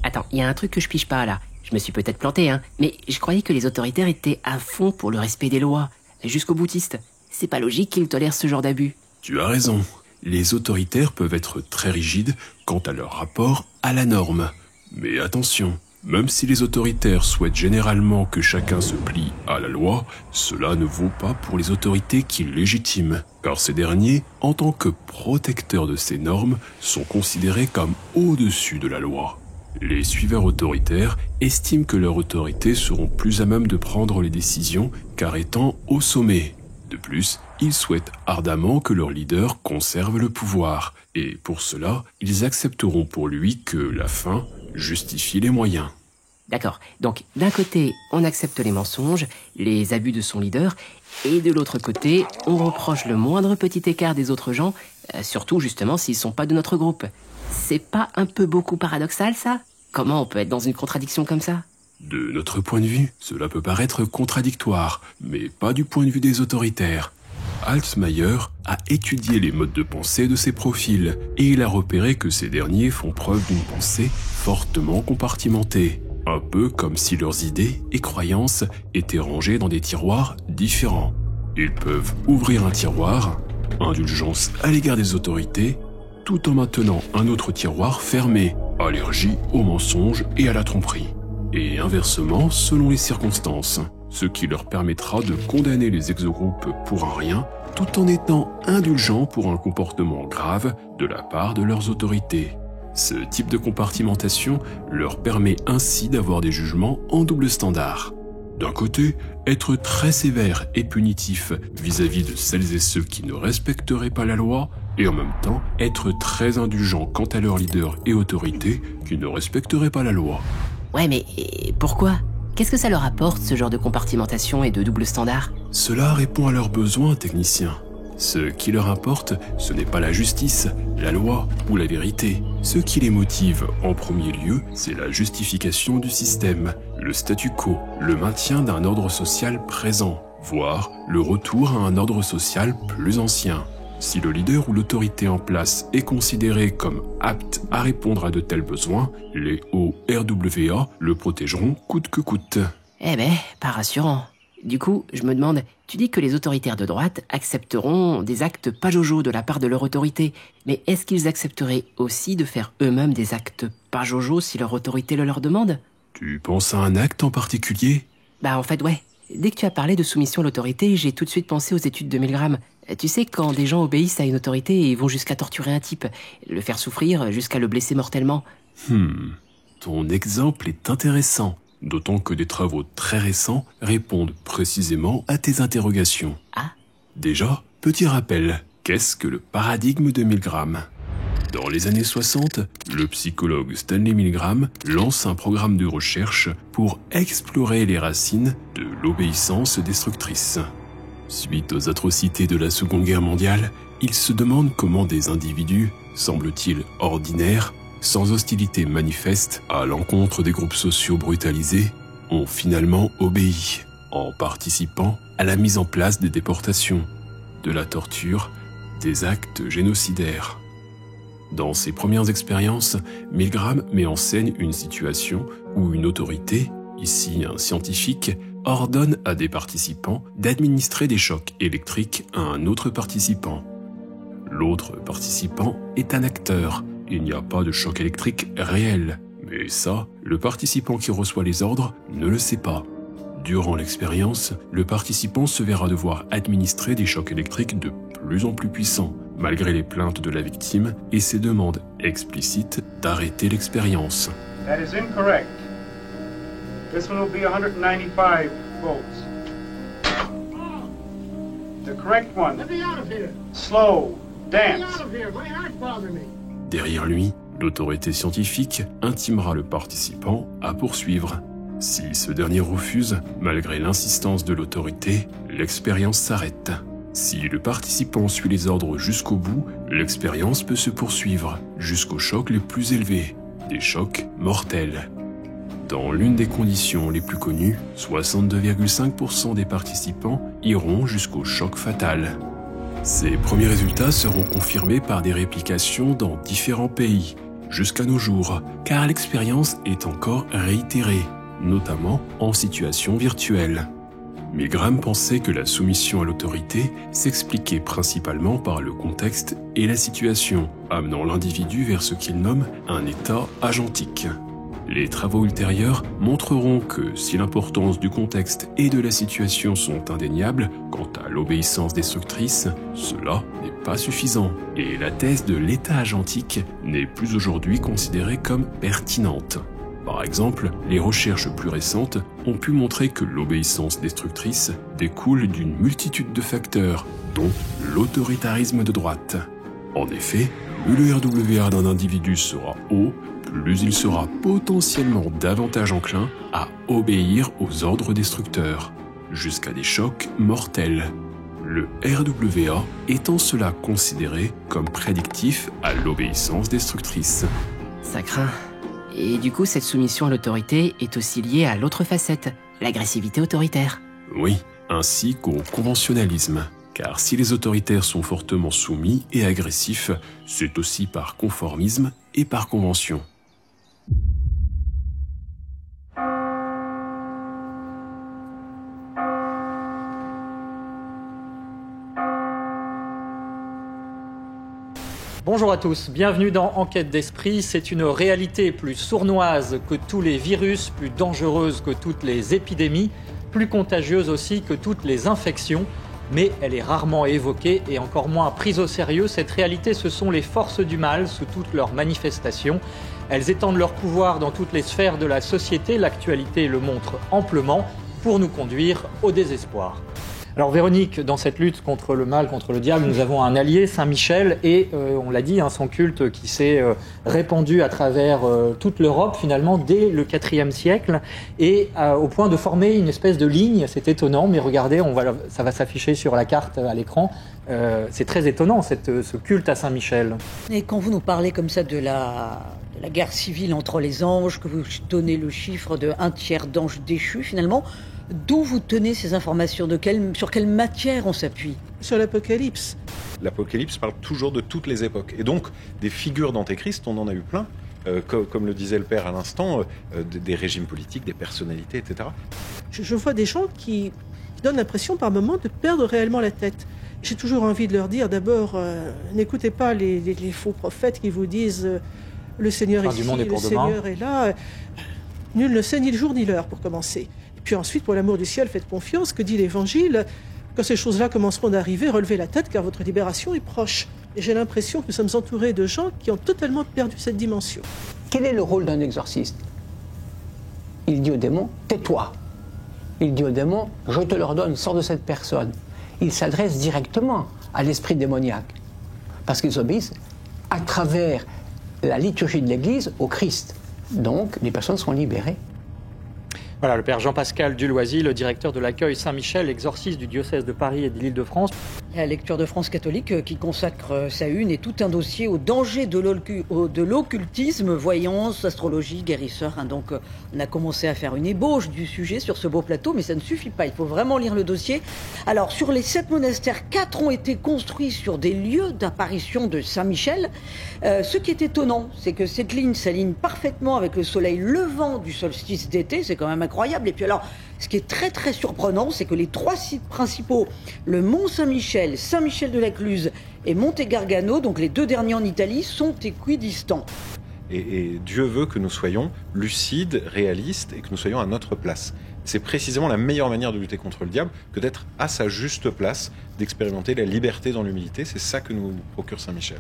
Attends, il y a un truc que je pige pas là. Je me suis peut-être planté, mais je croyais que les autoritaires étaient à fond pour le respect des lois, jusqu'au boutiste. C'est pas logique qu'ils tolèrent ce genre d'abus. Tu as raison. Les autoritaires peuvent être très rigides quant à leur rapport à la norme. Mais attention, même si les autoritaires souhaitent généralement que chacun se plie à la loi, cela ne vaut pas pour les autorités qui légitiment, car ces derniers, en tant que protecteurs de ces normes, sont considérés comme au-dessus de la loi. Les suiveurs autoritaires estiment que leurs autorités seront plus à même de prendre les décisions car étant au sommet. De plus, ils souhaitent ardemment que leur leader conserve le pouvoir, et pour cela, ils accepteront pour lui que la fin justifie les moyens. D'accord, donc d'un côté, on accepte les mensonges, les abus de son leader, et de l'autre côté, on reproche le moindre petit écart des autres gens, surtout justement s'ils sont pas de notre groupe. C'est pas un peu beaucoup paradoxal, ça ? Comment on peut être dans une contradiction comme ça ? De notre point de vue, cela peut paraître contradictoire, mais pas du point de vue des autoritaires. Altmaier a étudié les modes de pensée de ces profils et il a repéré que ces derniers font preuve d'une pensée fortement compartimentée, un peu comme si leurs idées et croyances étaient rangées dans des tiroirs différents. Ils peuvent ouvrir un tiroir, indulgence à l'égard des autorités, tout en maintenant un autre tiroir fermé, allergie aux mensonges et à la tromperie. Et inversement selon les circonstances, ce qui leur permettra de condamner les exogroupes pour un rien, tout en étant indulgents pour un comportement grave de la part de leurs autorités. Ce type de compartimentation leur permet ainsi d'avoir des jugements en double standard. D'un côté, être très sévère et punitif vis-à-vis de celles et ceux qui ne respecteraient pas la loi, et en même temps, être très indulgent quant à leurs leaders et autorités qui ne respecteraient pas la loi. Ouais, mais pourquoi ? Qu'est-ce que ça leur apporte, ce genre de compartimentation et de double standard ? Cela répond à leurs besoins, techniciens. Ce qui leur importe, ce n'est pas la justice, la loi ou la vérité. Ce qui les motive en premier lieu, c'est la justification du système, le statu quo, le maintien d'un ordre social présent, voire le retour à un ordre social plus ancien. Si le leader ou l'autorité en place est considéré comme apte à répondre à de tels besoins, les ORWA le protégeront coûte que coûte. Eh ben, pas rassurant. Du coup, je me demande, tu dis que les autoritaires de droite accepteront des actes pas jojo de la part de leur autorité, mais est-ce qu'ils accepteraient aussi de faire eux-mêmes des actes pas jojo si leur autorité le leur demande ? Tu penses à un acte en particulier ? Bah en fait, ouais. Dès que tu as parlé de soumission à l'autorité, j'ai tout de suite pensé aux études de Milgram. Tu sais, quand des gens obéissent à une autorité et vont jusqu'à torturer un type, le faire souffrir jusqu'à le blesser mortellement. Ton exemple est intéressant, d'autant que des travaux très récents répondent précisément à tes interrogations. Ah ? Déjà, petit rappel, qu'est-ce que le paradigme de Milgram ? Dans les années 60, le psychologue Stanley Milgram lance un programme de recherche pour explorer les racines de l'obéissance destructrice. Suite aux atrocités de la Seconde Guerre mondiale, il se demande comment des individus, semble-t-il ordinaires, sans hostilité manifeste à l'encontre des groupes sociaux brutalisés, ont finalement obéi, en participant à la mise en place des déportations, de la torture, des actes génocidaires. Dans ses premières expériences, Milgram met en scène une situation où une autorité, ici un scientifique, ordonne à des participants d'administrer des chocs électriques à un autre participant. L'autre participant est un acteur. Il n'y a pas de choc électrique réel. Mais ça, le participant qui reçoit les ordres ne le sait pas. Durant l'expérience, le participant se verra devoir administrer des chocs électriques de plus en plus puissants, malgré les plaintes de la victime et ses demandes explicites d'arrêter l'expérience. That is incorrect. This one will be 195 volts. The correct one. Let me out of here. Slow. Dance. Let me out of here. My heart bothers me. Derrière lui, l'autorité scientifique intimera le participant à poursuivre. Si ce dernier refuse, malgré l'insistance de l'autorité, l'expérience s'arrête. Si le participant suit les ordres jusqu'au bout, l'expérience peut se poursuivre jusqu'aux chocs les plus élevés, des chocs mortels. Dans l'une des conditions les plus connues, 62,5% des participants iront jusqu'au choc fatal. Ces premiers résultats seront confirmés par des réplications dans différents pays, jusqu'à nos jours, car l'expérience est encore réitérée, notamment en situation virtuelle. Milgram pensait que la soumission à l'autorité s'expliquait principalement par le contexte et la situation, amenant l'individu vers ce qu'il nomme un état agentique. Les travaux ultérieurs montreront que si l'importance du contexte et de la situation sont indéniables, quant à l'obéissance destructrice, cela n'est pas suffisant. Et la thèse de l'état agentique n'est plus aujourd'hui considérée comme pertinente. Par exemple, les recherches plus récentes ont pu montrer que l'obéissance destructrice découle d'une multitude de facteurs, dont l'autoritarisme de droite. En effet, plus le RWA d'un individu sera haut, plus il sera potentiellement davantage enclin à obéir aux ordres destructeurs, jusqu'à des chocs mortels. Le RWA est en cela considéré comme prédictif à l'obéissance destructrice. Ça craint. Et du coup, cette soumission à l'autorité est aussi liée à l'autre facette, l'agressivité autoritaire. Oui, ainsi qu'au conventionnalisme. Car si les autoritaires sont fortement soumis et agressifs, c'est aussi par conformisme et par convention. Bonjour à tous, bienvenue dans Enquête d'esprit. C'est une réalité plus sournoise que tous les virus, plus dangereuse que toutes les épidémies, plus contagieuse aussi que toutes les infections. Mais elle est rarement évoquée et encore moins prise au sérieux. Cette réalité, ce sont les forces du mal sous toutes leurs manifestations. Elles étendent leur pouvoir dans toutes les sphères de la société. L'actualité le montre amplement pour nous conduire au désespoir. Alors Véronique, dans cette lutte contre le mal, contre le diable, nous avons un allié, Saint-Michel, et on l'a dit, son culte qui s'est répandu à travers toute l'Europe finalement dès le IVe siècle, et au point de former une espèce de ligne. C'est étonnant, mais regardez, ça va s'afficher sur la carte à l'écran. C'est très étonnant ce culte à Saint-Michel. Et quand vous nous parlez comme ça de la guerre civile entre les anges, que vous donnez le chiffre de 1/3 d'anges déchus finalement, d'où vous tenez ces informations? Sur quelle matière on s'appuie? Sur l'Apocalypse. L'Apocalypse parle toujours de toutes les époques. Et donc, des figures d'Antéchrist, on en a eu plein. Comme le disait le père à l'instant, des régimes politiques, des personnalités, etc. Je vois des gens qui donnent l'impression par moments de perdre réellement la tête. J'ai toujours envie de leur dire, d'abord, n'écoutez pas les faux prophètes qui vous disent le Seigneur est ici, le Seigneur est là. Nul ne sait ni le jour ni l'heure, pour commencer. Puis ensuite, pour l'amour du ciel, faites confiance, que dit l'Évangile, quand ces choses-là commenceront d'arriver, relevez la tête car votre libération est proche. Et j'ai l'impression que nous sommes entourés de gens qui ont totalement perdu cette dimension. Quel est le rôle d'un exorciste? Il dit au démon, tais-toi. Il dit au démon, je te l'ordonne, sors de cette personne. Il s'adresse directement à l'esprit démoniaque. Parce qu'ils obéissent à travers la liturgie de l'Église au Christ. Donc, les personnes sont libérées. Voilà, le père Jean-Pascal Duloisy, le directeur de l'accueil Saint-Michel, exorciste du diocèse de Paris et de l'Île-de-France. La lecture de France catholique qui consacre sa une et tout un dossier au danger de l'occultisme, voyance, astrologie, guérisseur. Donc on a commencé à faire une ébauche du sujet sur ce beau plateau, mais ça ne suffit pas, il faut vraiment lire le dossier. Alors sur les 7 monastères, 4 ont été construits sur des lieux d'apparition de Saint-Michel. Ce qui est étonnant, c'est que cette ligne s'aligne parfaitement avec le soleil levant du solstice d'été, c'est quand même incroyable. Et puis alors, ce qui est très très surprenant, c'est que les 3 sites principaux, le Mont Saint-Michel, Saint-Michel-de-la-Cluse et Monte Gargano, donc les 2 derniers en Italie, sont équidistants. Et Dieu veut que nous soyons lucides, réalistes et que nous soyons à notre place. C'est précisément la meilleure manière de lutter contre le diable que d'être à sa juste place, d'expérimenter la liberté dans l'humilité. C'est ça que nous procure Saint-Michel.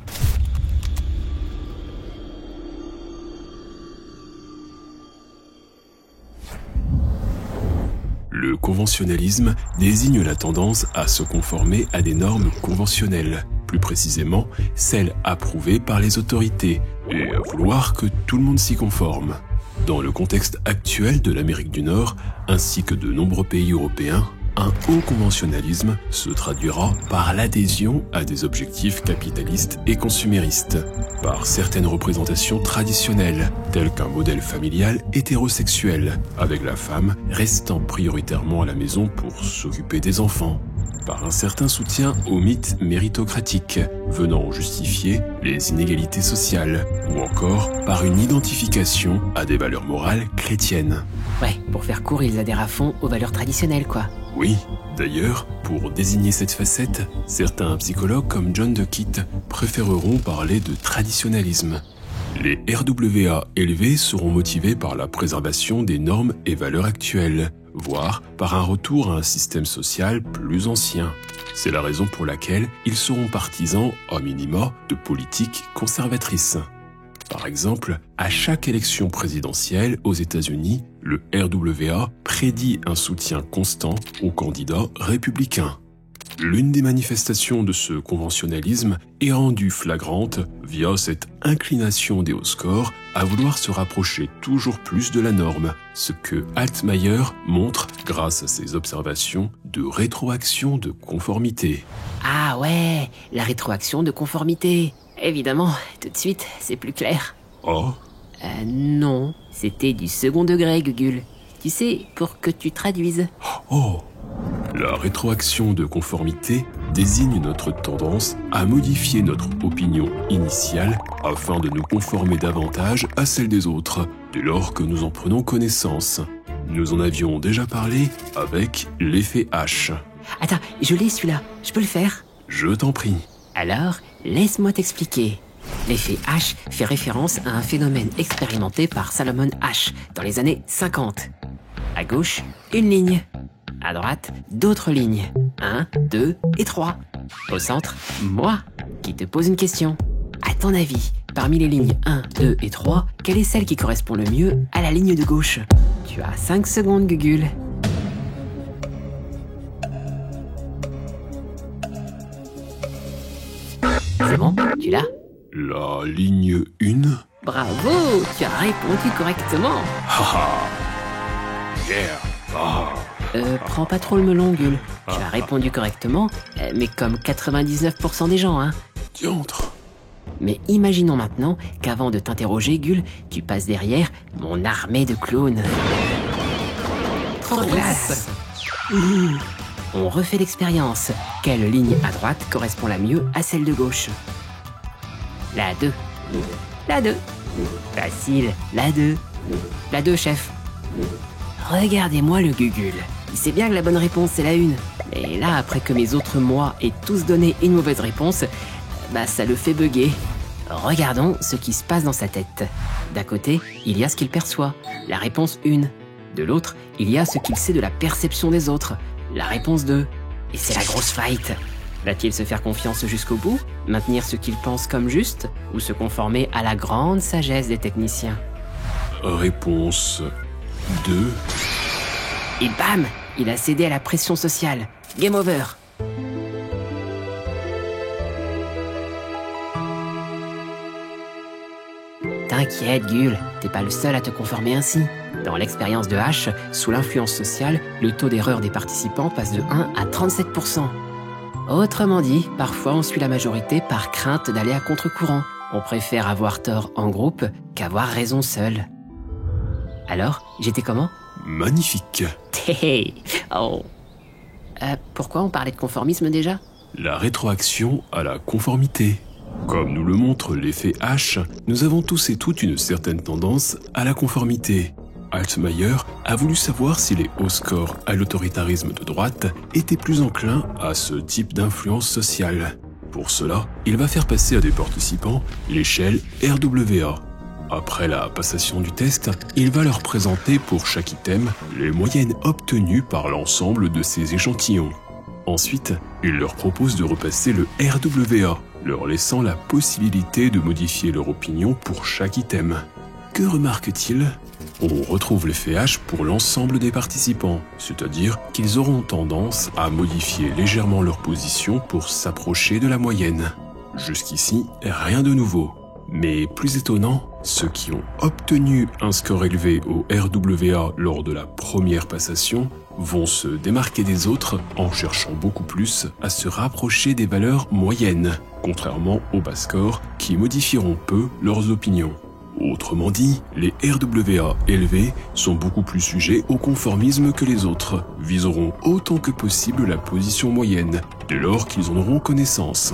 Le conventionnalisme désigne la tendance à se conformer à des normes conventionnelles, plus précisément celles approuvées par les autorités, et à vouloir que tout le monde s'y conforme. Dans le contexte actuel de l'Amérique du Nord, ainsi que de nombreux pays européens, un haut conventionnalisme se traduira par l'adhésion à des objectifs capitalistes et consuméristes, par certaines représentations traditionnelles, telles qu'un modèle familial hétérosexuel, avec la femme restant prioritairement à la maison pour s'occuper des enfants, par un certain soutien aux mythes méritocratiques, venant justifier les inégalités sociales, ou encore par une identification à des valeurs morales chrétiennes. Ouais, pour faire court, ils adhèrent à fond aux valeurs traditionnelles, quoi. Oui, d'ailleurs, pour désigner cette facette, certains psychologues comme John DeKitt préféreront parler de traditionnalisme. Les RWA élevés seront motivés par la préservation des normes et valeurs actuelles, voire par un retour à un système social plus ancien. C'est la raison pour laquelle ils seront partisans, au minima, de politiques conservatrices. Par exemple, à chaque élection présidentielle aux États-Unis, le RWA prédit un soutien constant aux candidats républicains. L'une des manifestations de ce conventionnalisme est rendue flagrante via cette inclination des hauts scores à vouloir se rapprocher toujours plus de la norme, ce que Altmaier montre grâce à ses observations de rétroaction de conformité. Ah ouais, la rétroaction de conformité. Évidemment, tout de suite, c'est plus clair. Oh ? Non, c'était du second degré, Gugul. Tu sais, pour que tu traduises. Oh. La rétroaction de conformité désigne notre tendance à modifier notre opinion initiale afin de nous conformer davantage à celle des autres, dès lors que nous en prenons connaissance. Nous en avions déjà parlé avec l'effet H. Attends, je l'ai celui-là, je peux le faire? Je t'en prie. Alors, laisse-moi t'expliquer. L'effet H fait référence à un phénomène expérimenté par Salomon H dans les années 50. À gauche, une ligne. À droite, d'autres lignes. 1, 2 et 3. Au centre, moi, qui te pose une question. À ton avis, parmi les lignes 1, 2 et 3, quelle est celle qui correspond le mieux à la ligne de gauche? Tu as 5 secondes, Gugule. C'est bon, tu l'as? La ligne 1. Bravo, tu as répondu correctement. Prends pas trop le melon, Gule. Tu as répondu correctement, mais comme 99% des gens, hein. Diantre. Mais imaginons maintenant qu'avant de t'interroger, Gule, tu passes derrière mon armée de clowns. Trop classe. On refait l'expérience. Quelle ligne à droite correspond la mieux à celle de gauche? La 2. La 2. Facile, la 2. La 2, chef. Regardez-moi le Gugule. Il sait bien que la bonne réponse c'est la 1. Et là, après que mes autres moi aient tous donné une mauvaise réponse, bah ça le fait bugger. Regardons ce qui se passe dans sa tête. D'un côté, il y a ce qu'il perçoit, la réponse 1. De l'autre, il y a ce qu'il sait de la perception des autres, la réponse 2. Et c'est la grosse fight. Va-t-il se faire confiance jusqu'au bout, maintenir ce qu'il pense comme juste, ou se conformer à la grande sagesse des techniciens? Réponse 2. Et bam! Il a cédé à la pression sociale. Game over! T'inquiète, Gule, t'es pas le seul à te conformer ainsi. Dans l'expérience de H, sous l'influence sociale, le taux d'erreur des participants passe de 1 à 37%. Autrement dit, parfois on suit la majorité par crainte d'aller à contre-courant. On préfère avoir tort en groupe qu'avoir raison seul. Alors, j'étais comment? Magnifique. Oh. Pourquoi on parlait de conformisme déjà? La rétroaction à la conformité. Comme nous le montre l'effet H, nous avons tous et toutes une certaine tendance à la conformité. Altmaier a voulu savoir si les hauts scores à l'autoritarisme de droite étaient plus enclins à ce type d'influence sociale. Pour cela, il va faire passer à des participants l'échelle RWA. Après la passation du test, il va leur présenter pour chaque item les moyennes obtenues par l'ensemble de ces échantillons. Ensuite, il leur propose de repasser le RWA, leur laissant la possibilité de modifier leur opinion pour chaque item. Que remarque-t-il? On retrouve l'effet H pour l'ensemble des participants, c'est-à-dire qu'ils auront tendance à modifier légèrement leur position pour s'approcher de la moyenne. Jusqu'ici, rien de nouveau. Mais plus étonnant, ceux qui ont obtenu un score élevé au RWA lors de la première passation vont se démarquer des autres en cherchant beaucoup plus à se rapprocher des valeurs moyennes, contrairement aux bas scores qui modifieront peu leurs opinions. Autrement dit, les RWA élevés sont beaucoup plus sujets au conformisme que les autres, viseront autant que possible la position moyenne, dès lors qu'ils en auront connaissance.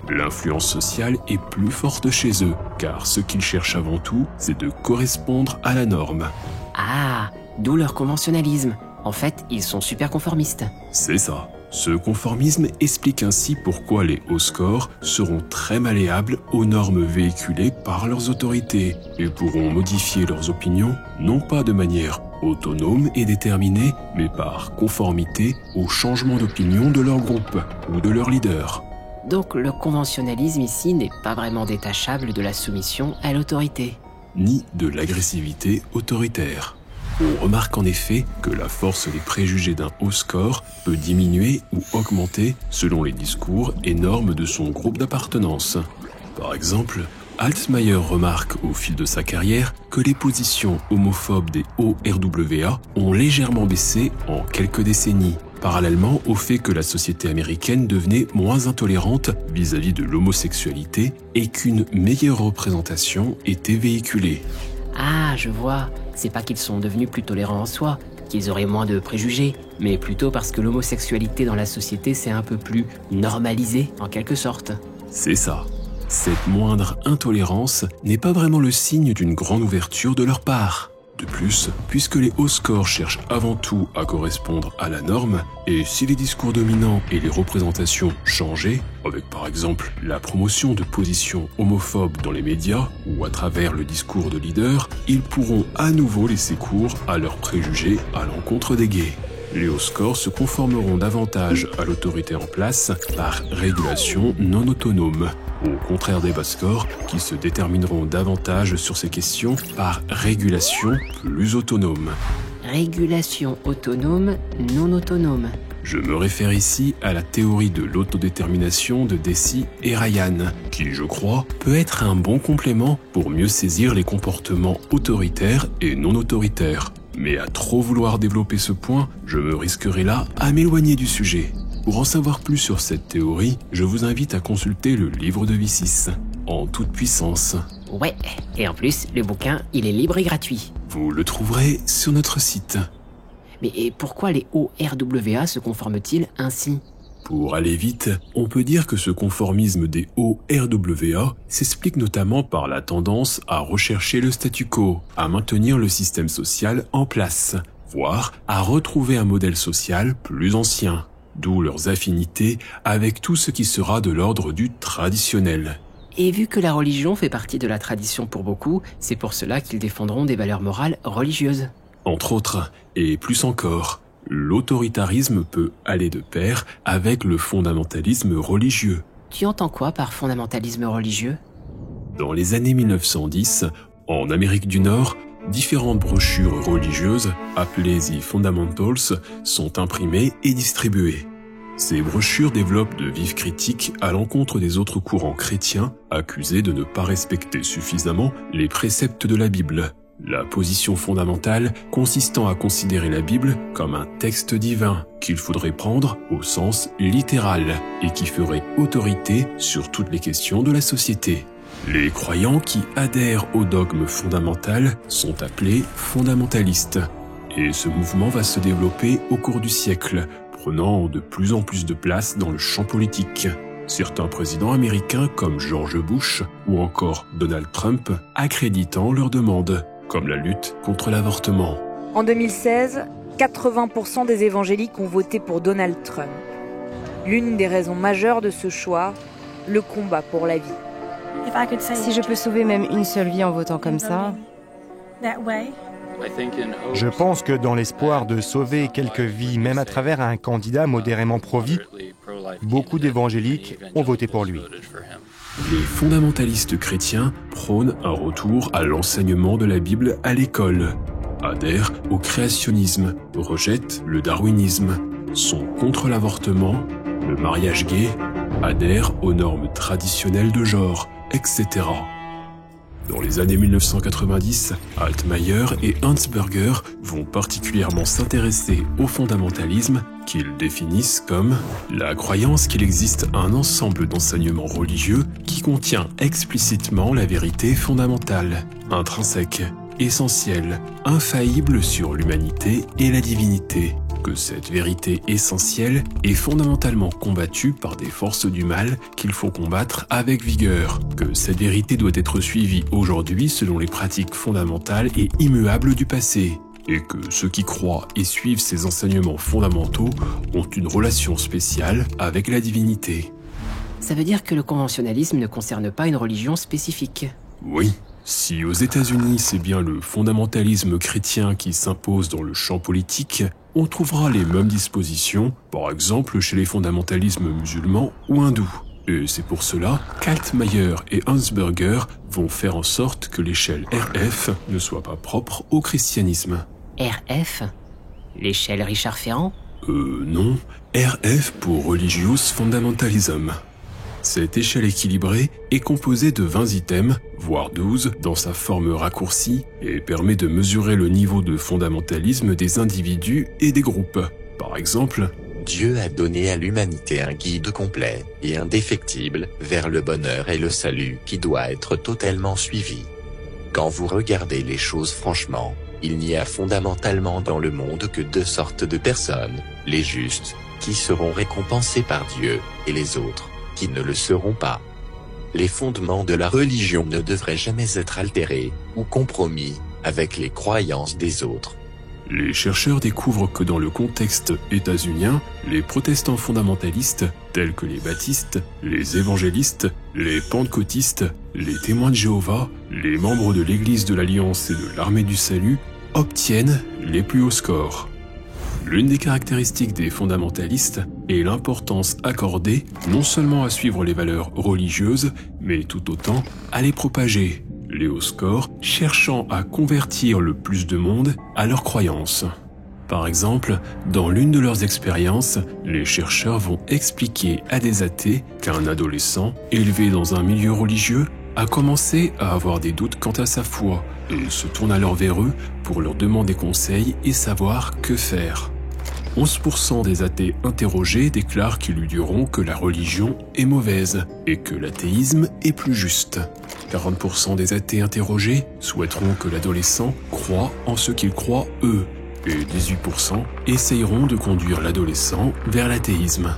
L'influence sociale est plus forte chez eux, car ce qu'ils cherchent avant tout, c'est de correspondre à la norme. Ah, d'où leur conventionnalisme. En fait, ils sont super conformistes. C'est ça. Ce conformisme explique ainsi pourquoi les hauts scores seront très malléables aux normes véhiculées par leurs autorités et pourront modifier leurs opinions, non pas de manière autonome et déterminée, mais par conformité au changement d'opinion de leur groupe ou de leur leader. Donc le conventionnalisme ici n'est pas vraiment détachable de la soumission à l'autorité. Ni de l'agressivité autoritaire. On remarque en effet que la force des préjugés d'un haut score peut diminuer ou augmenter selon les discours et normes de son groupe d'appartenance. Par exemple, Altmaier remarque au fil de sa carrière que les positions homophobes des hauts RWA ont légèrement baissé en quelques décennies, parallèlement au fait que la société américaine devenait moins intolérante vis-à-vis de l'homosexualité et qu'une meilleure représentation était véhiculée. Ah, je vois. C'est pas qu'ils sont devenus plus tolérants en soi, qu'ils auraient moins de préjugés, mais plutôt parce que l'homosexualité dans la société s'est un peu plus normalisée, en quelque sorte. C'est ça. Cette moindre intolérance n'est pas vraiment le signe d'une grande ouverture de leur part. De plus, puisque les hauts scores cherchent avant tout à correspondre à la norme, et si les discours dominants et les représentations changeaient, avec par exemple la promotion de positions homophobes dans les médias ou à travers le discours de leaders, ils pourront à nouveau laisser cours à leurs préjugés à l'encontre des gays. Les hauts scores se conformeront davantage à l'autorité en place par régulation non autonome, au contraire des bas scores qui se détermineront davantage sur ces questions par régulation plus autonome. Régulation autonome, non autonome. Je me réfère ici à la théorie de l'autodétermination de Deci et Ryan, qui, je crois, peut être un bon complément pour mieux saisir les comportements autoritaires et non autoritaires. Mais à trop vouloir développer ce point, je me risquerai là à m'éloigner du sujet. Pour en savoir plus sur cette théorie, je vous invite à consulter le livre de V6, en toute puissance. Ouais, et en plus, le bouquin, il est libre et gratuit. Vous le trouverez sur notre site. Mais et pourquoi les ORWA se conforment-ils ainsi ? Pour aller vite, on peut dire que ce conformisme des ORWA s'explique notamment par la tendance à rechercher le statu quo, à maintenir le système social en place, voire à retrouver un modèle social plus ancien, d'où leurs affinités avec tout ce qui sera de l'ordre du traditionnel. Et vu que la religion fait partie de la tradition pour beaucoup, c'est pour cela qu'ils défendront des valeurs morales religieuses. Entre autres, et plus encore, l'autoritarisme peut aller de pair avec le fondamentalisme religieux. Tu entends quoi par fondamentalisme religieux ? Dans les années 1910, en Amérique du Nord, différentes brochures religieuses, appelées The Fundamentals, sont imprimées et distribuées. Ces brochures développent de vives critiques à l'encontre des autres courants chrétiens, accusés de ne pas respecter suffisamment les préceptes de la Bible. La position fondamentale consistant à considérer la Bible comme un texte divin qu'il faudrait prendre au sens littéral et qui ferait autorité sur toutes les questions de la société. Les croyants qui adhèrent au dogme fondamental sont appelés fondamentalistes. Et ce mouvement va se développer au cours du siècle, prenant de plus en plus de place dans le champ politique. Certains présidents américains comme George Bush ou encore Donald Trump accréditant leurs demandes, comme la lutte contre l'avortement. En 2016, 80% des évangéliques ont voté pour Donald Trump. L'une des raisons majeures de ce choix, le combat pour la vie. Si je peux sauver même une seule vie en votant comme ça... Je pense que dans l'espoir de sauver quelques vies, même à travers un candidat modérément pro-vie, beaucoup d'évangéliques ont voté pour lui. Les fondamentalistes chrétiens prônent un retour à l'enseignement de la Bible à l'école, adhèrent au créationnisme, rejettent le darwinisme, sont contre l'avortement, le mariage gay, adhèrent aux normes traditionnelles de genre, etc. Dans les années 1990, Altmaier et Hansberger vont particulièrement s'intéresser au fondamentalisme qu'ils définissent comme la croyance qu'il existe un ensemble d'enseignements religieux qui contient explicitement la vérité fondamentale, intrinsèque, essentielle, infaillible sur l'humanité et la divinité, que cette vérité essentielle est fondamentalement combattue par des forces du mal qu'il faut combattre avec vigueur, que cette vérité doit être suivie aujourd'hui selon les pratiques fondamentales et immuables du passé, et que ceux qui croient et suivent ces enseignements fondamentaux ont une relation spéciale avec la divinité. Ça veut dire que le conventionnalisme ne concerne pas une religion spécifique. Oui. Si aux États-Unis c'est bien le fondamentalisme chrétien qui s'impose dans le champ politique, on trouvera les mêmes dispositions, par exemple chez les fondamentalismes musulmans ou hindous. Et c'est pour cela qu'Altmaier et Hansberger vont faire en sorte que l'échelle RF ne soit pas propre au christianisme. RF ? L'échelle Richard Ferrand ? Non. RF pour Religious Fundamentalism. Cette échelle équilibrée est composée de 20 items, voire 12 dans sa forme raccourcie, et permet de mesurer le niveau de fondamentalisme des individus et des groupes. Par exemple, Dieu a donné à l'humanité un guide complet et indéfectible vers le bonheur et le salut qui doit être totalement suivi. Quand vous regardez les choses franchement, Il n'y a fondamentalement dans le monde que deux sortes de personnes, les justes, qui seront récompensés par Dieu, et les autres, qui ne le seront pas. Les fondements de la religion ne devraient jamais être altérés, ou compromis, avec les croyances des autres. Les chercheurs découvrent que dans le contexte états-unien, les protestants fondamentalistes, tels que les baptistes, les évangélistes, les pentecôtistes, les témoins de Jéhovah, les membres de l'Église de l'Alliance et de l'Armée du Salut, obtiennent les plus hauts scores. L'une des caractéristiques des fondamentalistes est l'importance accordée non seulement à suivre les valeurs religieuses, mais tout autant à les propager. Les hauts scores cherchant à convertir le plus de monde à leurs croyances. Par exemple, dans l'une de leurs expériences, les chercheurs vont expliquer à des athées qu'un adolescent élevé dans un milieu religieux a commencé à avoir des doutes quant à sa foi et se tourne alors vers eux pour leur demander conseil et savoir que faire. 11% des athées interrogés déclarent qu'ils lui diront que la religion est mauvaise et que l'athéisme est plus juste. 40% des athées interrogés souhaiteront que l'adolescent croie en ce qu'il croit eux, et 18% essayeront de conduire l'adolescent vers l'athéisme.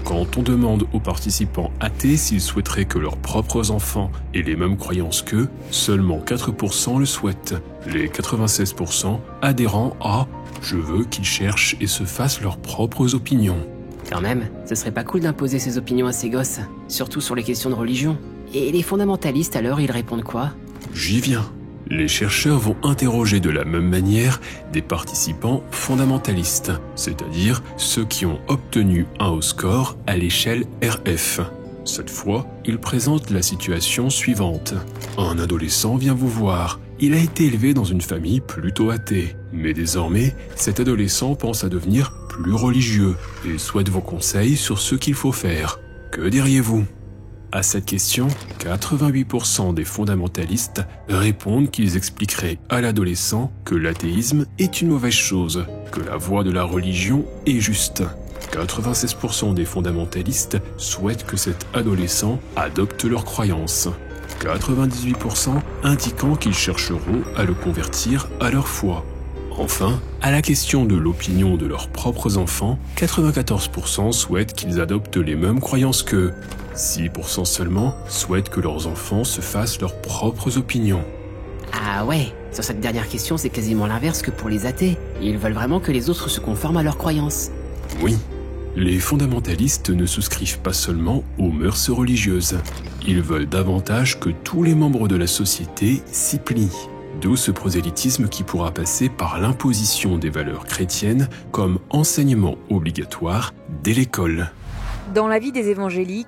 Quand on demande aux participants athées s'ils souhaiteraient que leurs propres enfants aient les mêmes croyances qu'eux, seulement 4% le souhaitent, les 96% adhérant à « je veux qu'ils cherchent et se fassent leurs propres opinions ». Quand même, ce serait pas cool d'imposer ses opinions à ses gosses, surtout sur les questions de religion. Et les fondamentalistes alors, ils répondent quoi? J'y viens. Les chercheurs vont interroger de la même manière des participants fondamentalistes, c'est-à-dire ceux qui ont obtenu un haut score à l'échelle RF. Cette fois, ils présentent la situation suivante. Un adolescent vient vous voir. Il a été élevé dans une famille plutôt athée, mais désormais, cet adolescent pense à devenir plus religieux et souhaite vos conseils sur ce qu'il faut faire. Que diriez-vous ? À cette question, 88% des fondamentalistes répondent qu'ils expliqueraient à l'adolescent que l'athéisme est une mauvaise chose, que la voie de la religion est juste. 96% des fondamentalistes souhaitent que cet adolescent adopte leurs croyances. 98% indiquant qu'ils chercheront à le convertir à leur foi. Enfin, à la question de l'opinion de leurs propres enfants, 94% souhaitent qu'ils adoptent les mêmes croyances qu'eux. 6% seulement souhaitent que leurs enfants se fassent leurs propres opinions. Ah ouais, sur cette dernière question, c'est quasiment l'inverse que pour les athées. Ils veulent vraiment que les autres se conforment à leurs croyances. Oui. Les fondamentalistes ne souscrivent pas seulement aux mœurs religieuses. Ils veulent davantage que tous les membres de la société s'y plient. D'où ce prosélytisme qui pourra passer par l'imposition des valeurs chrétiennes comme enseignement obligatoire dès l'école. Dans la vie des évangéliques,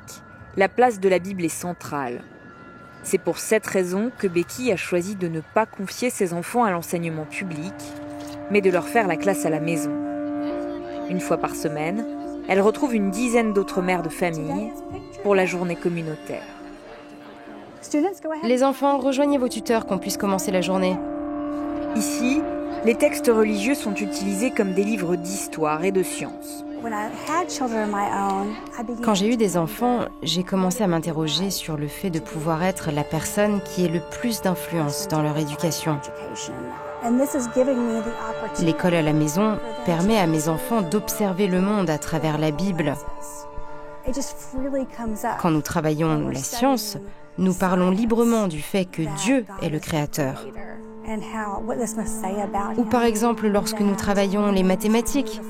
la place de la Bible est centrale. C'est pour cette raison que Becky a choisi de ne pas confier ses enfants à l'enseignement public, mais de leur faire la classe à la maison. Une fois par semaine, elle retrouve une dizaine d'autres mères de famille pour la journée communautaire. Les enfants, rejoignez vos tuteurs qu'on puisse commencer la journée. Ici, les textes religieux sont utilisés comme des livres d'histoire et de sciences. Quand j'ai eu des enfants, j'ai commencé à m'interroger sur le fait de pouvoir être la personne qui ait le plus d'influence dans leur éducation. L'école à la maison permet à mes enfants d'observer le monde à travers la Bible. Quand nous travaillons la science, nous parlons librement du fait que Dieu est le créateur. Ou par exemple lorsque nous travaillons les mathématiques.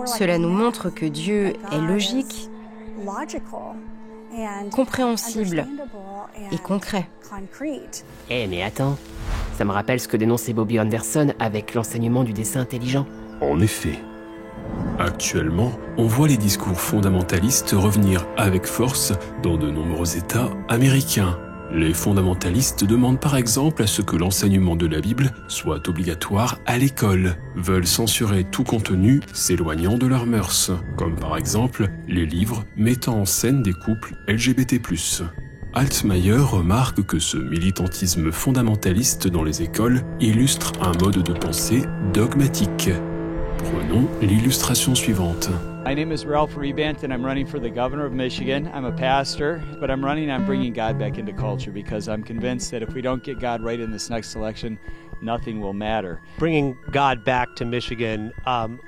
Cela nous montre que Dieu est logique, compréhensible et concret. Mais attends, ça me rappelle ce que dénonçait Bobby Anderson avec l'enseignement du dessin intelligent. En effet. Actuellement, on voit les discours fondamentalistes revenir avec force dans de nombreux États américains. Les fondamentalistes demandent par exemple à ce que l'enseignement de la Bible soit obligatoire à l'école, veulent censurer tout contenu s'éloignant de leurs mœurs, comme par exemple les livres mettant en scène des couples LGBT+. Altmaier remarque que ce militantisme fondamentaliste dans les écoles illustre un mode de pensée dogmatique. Prenons l'illustration suivante. My name is Ralph Rebant and I'm running for the governor of Michigan. I'm a pastor, but I'm running on bringing God back into culture because I'm convinced that if we don't get God right in this next election, nothing will matter. Bringing God back to Michigan,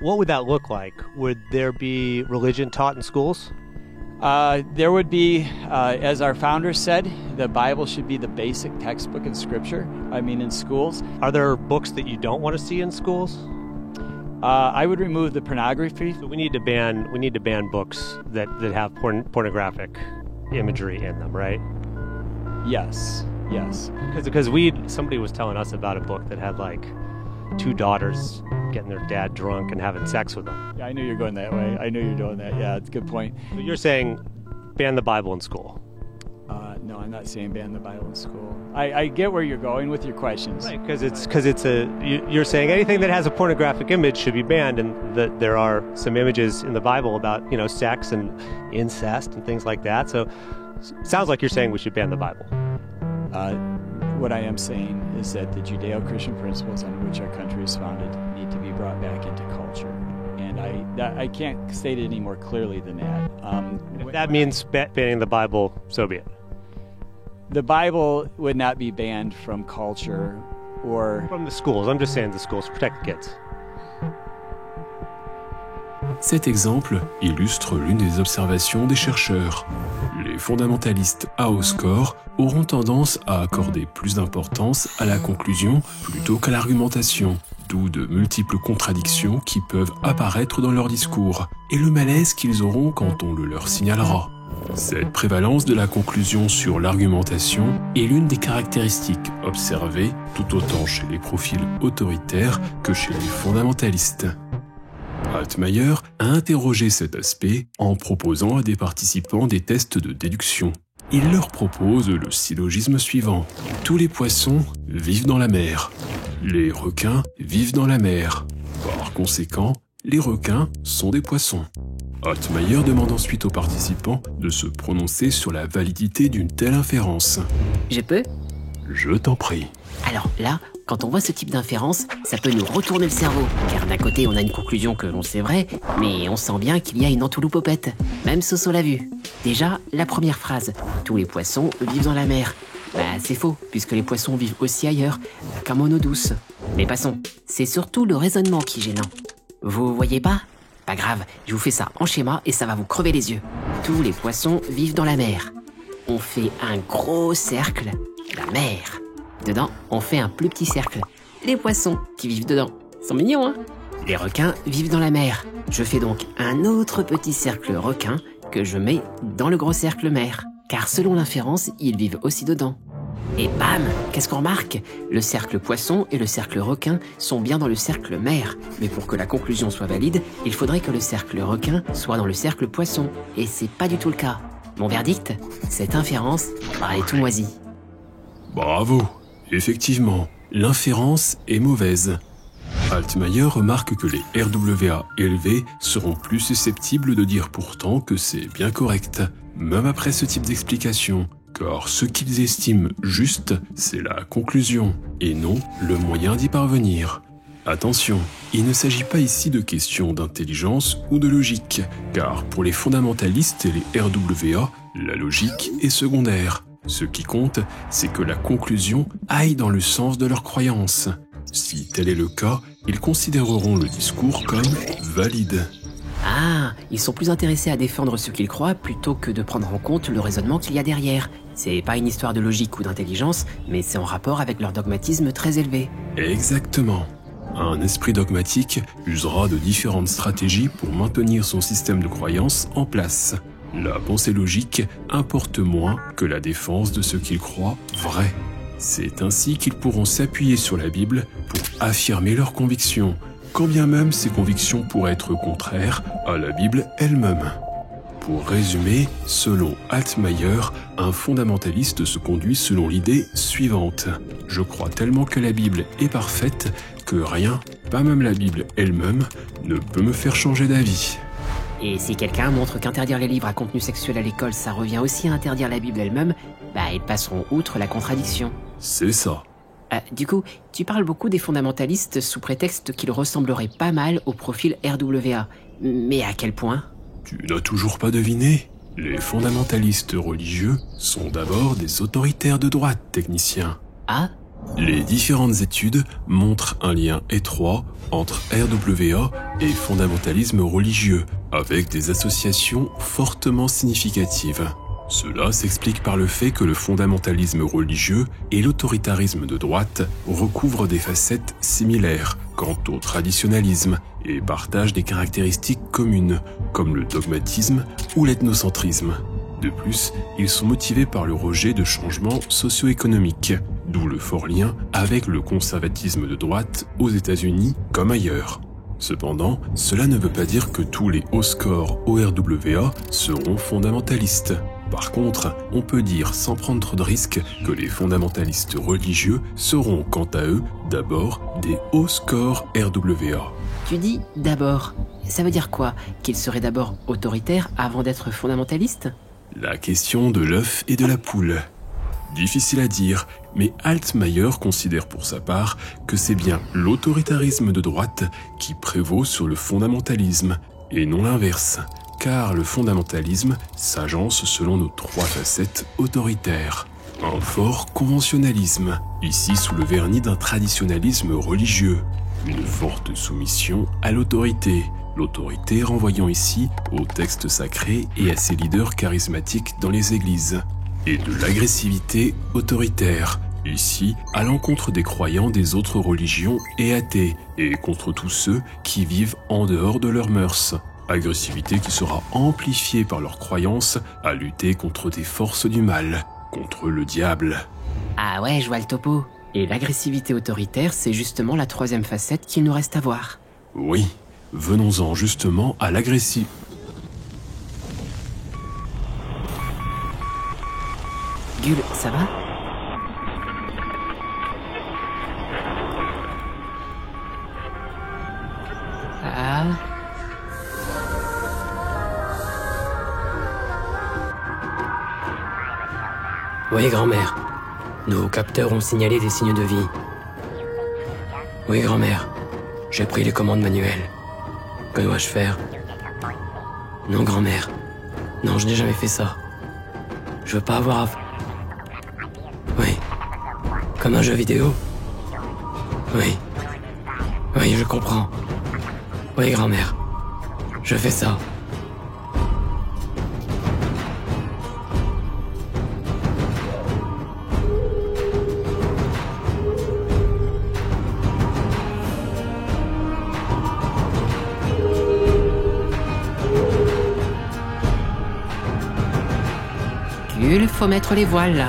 what would that look like? Would there be religion taught in schools? There would be, as our founder said, the Bible should be the basic textbook in Scripture. In schools. Are there books that you don't want to see in schools? I would remove the pornography. So we need to ban books that have pornographic imagery in them, right? Yes. Because somebody was telling us about a book that had like 2 daughters getting their dad drunk and having sex with them. Yeah, I knew you were going that way. I knew you were doing that. Yeah, it's a good point. So you're saying ban the Bible in school? No, I'm not saying ban the Bible in school. I get where you're going with your questions. Right, because you're saying anything that has a pornographic image should be banned, and that there are some images in the Bible about sex and incest and things like that. So it sounds like you're saying we should ban the Bible. What I am saying is that the Judeo-Christian principles on which our country is founded need to be brought back into culture. And I can't state it any more clearly than that. If that means banning the Bible, so be it. The Bible would not be banned from culture or... From the schools. I'm just saying the schools. Protect the kids. Cet exemple illustre l'une des observations des chercheurs. Les fondamentalistes à haut score auront tendance à accorder plus d'importance à la conclusion plutôt qu'à l'argumentation, d'où de multiples contradictions qui peuvent apparaître dans leur discours, et le malaise qu'ils auront quand on le leur signalera. Cette prévalence de la conclusion sur l'argumentation est l'une des caractéristiques observées tout autant chez les profils autoritaires que chez les fondamentalistes. Altmaier a interrogé cet aspect en proposant à des participants des tests de déduction. Il leur propose le syllogisme suivant. Tous les poissons vivent dans la mer. Les requins vivent dans la mer. Par conséquent, les requins sont des poissons. Altmaier demande ensuite aux participants de se prononcer sur la validité d'une telle inférence. Je peux ? Je t'en prie. Alors là, quand on voit ce type d'inférence, ça peut nous retourner le cerveau. Car d'un côté, on a une conclusion que l'on sait vraie, mais on sent bien qu'il y a une entourloupopette. Même Soso l'a vu. Déjà, la première phrase. Tous les poissons vivent dans la mer. C'est faux, puisque les poissons vivent aussi ailleurs, comme en eau douce. Mais passons, c'est surtout le raisonnement qui est gênant. Vous voyez pas ? Pas grave, je vous fais ça en schéma et ça va vous crever les yeux. Tous les poissons vivent dans la mer. On fait un gros cercle, la mer. Dedans, on fait un plus petit cercle. Les poissons qui vivent dedans. Ils sont mignons, hein ? Les requins vivent dans la mer. Je fais donc un autre petit cercle requin que je mets dans le gros cercle mer. Car selon l'inférence, ils vivent aussi dedans. Et bam, qu'est-ce qu'on remarque ? Le cercle poisson et le cercle requin sont bien dans le cercle mer. Mais pour que la conclusion soit valide, il faudrait que le cercle requin soit dans le cercle poisson. Et c'est pas du tout le cas. Mon verdict ? Cette inférence, elle est tout moisie. Bravo ! Effectivement, l'inférence est mauvaise. Altmaier remarque que les RWA élevés seront plus susceptibles de dire pourtant que c'est bien correct, même après ce type d'explication, car ce qu'ils estiment juste, c'est la conclusion, et non le moyen d'y parvenir. Attention, il ne s'agit pas ici de questions d'intelligence ou de logique, car pour les fondamentalistes et les RWA, la logique est secondaire. Ce qui compte, c'est que la conclusion aille dans le sens de leur croyance. Si tel est le cas, ils considéreront le discours comme valide. Ah, ils sont plus intéressés à défendre ce qu'ils croient plutôt que de prendre en compte le raisonnement qu'il y a derrière. C'est pas une histoire de logique ou d'intelligence, mais c'est en rapport avec leur dogmatisme très élevé. Exactement. Un esprit dogmatique usera de différentes stratégies pour maintenir son système de croyance en place. La pensée logique importe moins que la défense de ce qu'ils croient vrai. C'est ainsi qu'ils pourront s'appuyer sur la Bible pour affirmer leurs convictions, quand bien même ces convictions pourraient être contraires à la Bible elle-même. Pour résumer, selon Altmaier, un fondamentaliste se conduit selon l'idée suivante. Je crois tellement que la Bible est parfaite que rien, pas même la Bible elle-même, ne peut me faire changer d'avis. Et si quelqu'un montre qu'interdire les livres à contenu sexuel à l'école, ça revient aussi à interdire la Bible elle-même, ils passeront outre la contradiction. C'est ça. Du coup, tu parles beaucoup des fondamentalistes sous prétexte qu'ils ressembleraient pas mal au profil RWA. Mais à quel point ? Tu n'as toujours pas deviné ? Les fondamentalistes religieux sont d'abord des autoritaires de droite, technicien. Ah ? Les différentes études montrent un lien étroit entre RWA et fondamentalisme religieux, avec des associations fortement significatives. Cela s'explique par le fait que le fondamentalisme religieux et l'autoritarisme de droite recouvrent des facettes similaires quant au traditionnalisme et partagent des caractéristiques communes, comme le dogmatisme ou l'ethnocentrisme. De plus, ils sont motivés par le rejet de changements socio-économiques, d'où le fort lien avec le conservatisme de droite aux États-Unis comme ailleurs. Cependant, cela ne veut pas dire que tous les hauts scores ORWA seront fondamentalistes. Par contre, on peut dire sans prendre trop de risques que les fondamentalistes religieux seront quant à eux d'abord des hauts scores RWA. Tu dis d'abord. Ça veut dire quoi? Qu'ils seraient d'abord autoritaires avant d'être fondamentalistes? La question de l'œuf et de la poule. Difficile à dire, mais Altmaier considère pour sa part que c'est bien l'autoritarisme de droite qui prévaut sur le fondamentalisme, et non l'inverse, car le fondamentalisme s'agence selon nos trois facettes autoritaires. Un fort conventionnalisme, ici sous le vernis d'un traditionnalisme religieux, une forte soumission à l'autorité, l'autorité renvoyant ici au texte sacré et à ses leaders charismatiques dans les églises, et de l'agressivité autoritaire, ici à l'encontre des croyants des autres religions et athées, et contre tous ceux qui vivent en dehors de leurs mœurs. Agressivité qui sera amplifiée par leur croyance à lutter contre des forces du mal, contre le diable. Ah ouais, je vois le topo. Et l'agressivité autoritaire, c'est justement la troisième facette qu'il nous reste à voir. Oui, venons-en justement à l'agressivité. Gull, ça va? Ah... Oui, grand-mère. Nos capteurs ont signalé des signes de vie. Oui, grand-mère. J'ai pris les commandes manuelles. Que dois-je faire? Non, grand-mère. Non, je n'ai jamais fait ça. Je veux pas avoir à... Oui. Comme un jeu vidéo? Oui. Oui, je comprends. Oui, grand-mère. Je fais ça. Gull, faut mettre les voiles là.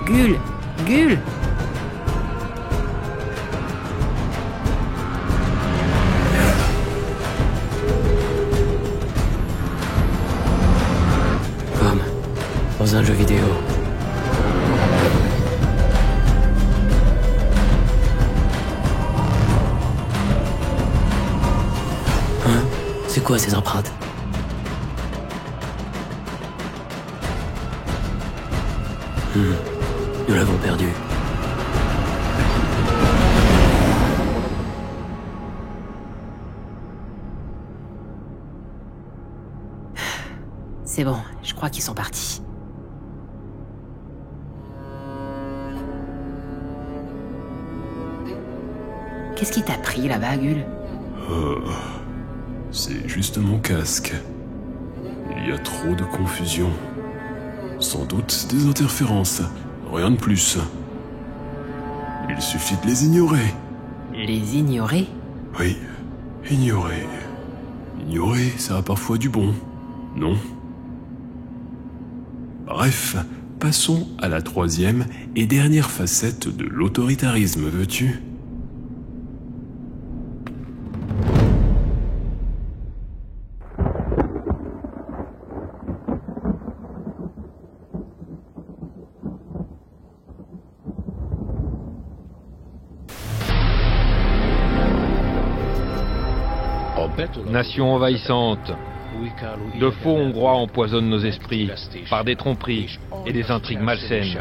Gull, Gull. Comme dans un jeu vidéo. Hein? C'est quoi ces empreintes? Nous l'avons perdu. C'est bon, je crois qu'ils sont partis. Qu'est-ce qui t'a pris là-bas, Gull? C'est juste mon casque. Il y a trop de confusion. Sans doute des interférences, rien de plus. Il suffit de les ignorer. Les ignorer? Oui, ignorer. Ignorer, ça a parfois du bon, non? Bref, passons à la troisième et dernière facette de l'autoritarisme, veux-tu? Nation envahissante, de faux Hongrois empoisonnent nos esprits par des tromperies et des intrigues malsaines.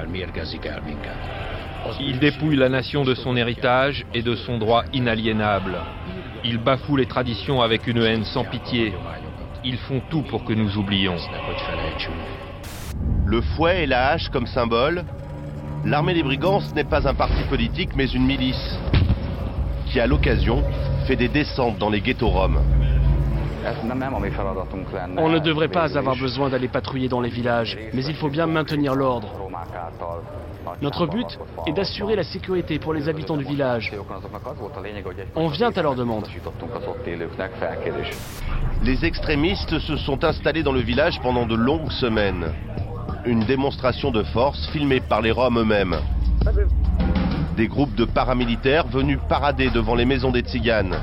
Ils dépouillent la nation de son héritage et de son droit inaliénable. Ils bafouent les traditions avec une haine sans pitié. Ils font tout pour que nous oublions. Le fouet et la hache comme symbole, l'armée des brigands, ce n'est pas un parti politique mais une milice qui, à l'occasion, fait des descentes dans les ghettos roms. On ne devrait pas avoir besoin d'aller patrouiller dans les villages, mais il faut bien maintenir l'ordre. Notre but est d'assurer la sécurité pour les habitants du village. On vient à leur demande. Les extrémistes se sont installés dans le village pendant de longues semaines. Une démonstration de force filmée par les Roms eux-mêmes. Des groupes de paramilitaires venus parader devant les maisons des tziganes.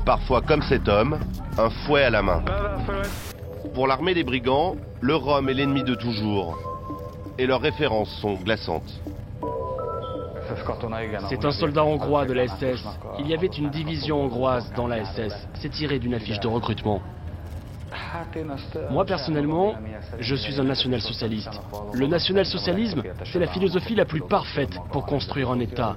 Parfois comme cet homme, un fouet à la main. Pour l'armée des brigands, le Rome est l'ennemi de toujours. Et leurs références sont glaçantes. C'est un soldat hongrois de la SS. Il y avait une division hongroise dans la SS. C'est tiré d'une affiche de recrutement. Moi, personnellement, je suis un national-socialiste. Le national-socialisme, c'est la philosophie la plus parfaite pour construire un État.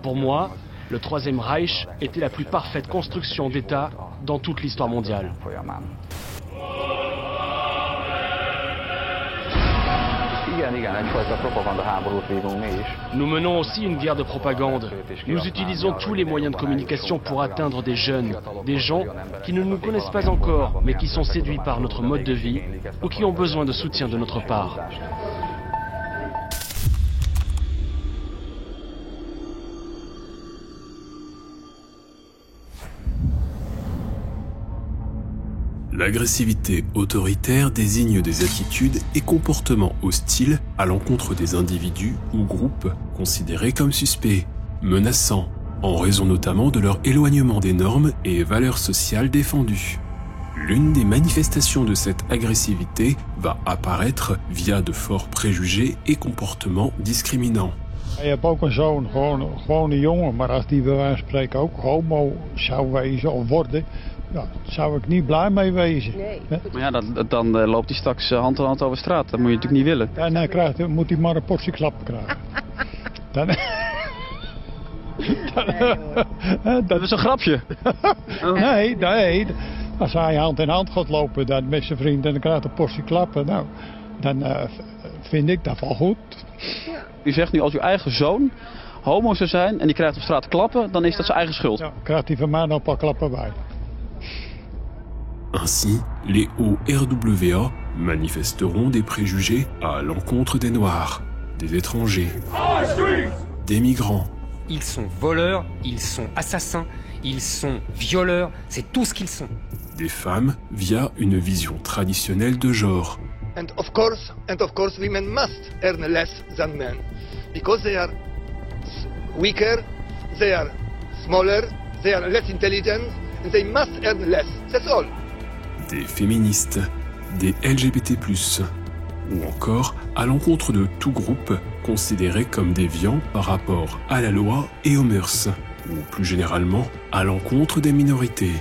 Pour moi, le Troisième Reich était la plus parfaite construction d'État dans toute l'histoire mondiale. Nous menons aussi une guerre de propagande. Nous utilisons tous les moyens de communication pour atteindre des jeunes, des gens qui ne nous connaissent pas encore, mais qui sont séduits par notre mode de vie ou qui ont besoin de soutien de notre part. L'agressivité autoritaire désigne des attitudes et comportements hostiles à l'encontre des individus ou groupes considérés comme suspects, menaçants, en raison notamment de leur éloignement des normes et valeurs sociales défendues. L'une des manifestations de cette agressivité va apparaître via de forts préjugés et comportements discriminants. Je hebt ook een zoon, gewoon een jongen, maar als die bij wijze van spreken ook homo zou wezen of worden, ja, zou ik niet blij mee wezen. Nee. Maar ja, dan loopt hij straks hand in hand over straat. Dat moet je natuurlijk niet willen. En dan moet hij maar een portie klappen krijgen. Dat is een grapje. Nee. Als hij hand in hand gaat lopen dan met zijn vriend en dan krijgt een portie klappen, nou, dan vind ik dat wel goed. U zegt nu als uw eigen zoon homo zou zijn en die krijgt op straat klappen, dan is dat zijn eigen schuld. Ja, krijgt hij van mij nog een paar klappen bij. Ainsi, les ORWA manifesteront des préjugés à l'encontre des Noirs, des étrangers, des migrants. Ils sont voleurs, ils sont assassins, ils sont violeurs, c'est tout ce qu'ils sont. Des femmes via une vision traditionnelle de genre. And of course, women must earn less than men, because they are weaker, they are smaller, they are less intelligent, and they must earn less. That's all. Des féministes, des LGBT+, ou encore à l'encontre de tout groupe considéré comme déviant par rapport à la loi et aux mœurs, ou plus généralement à l'encontre des minorités.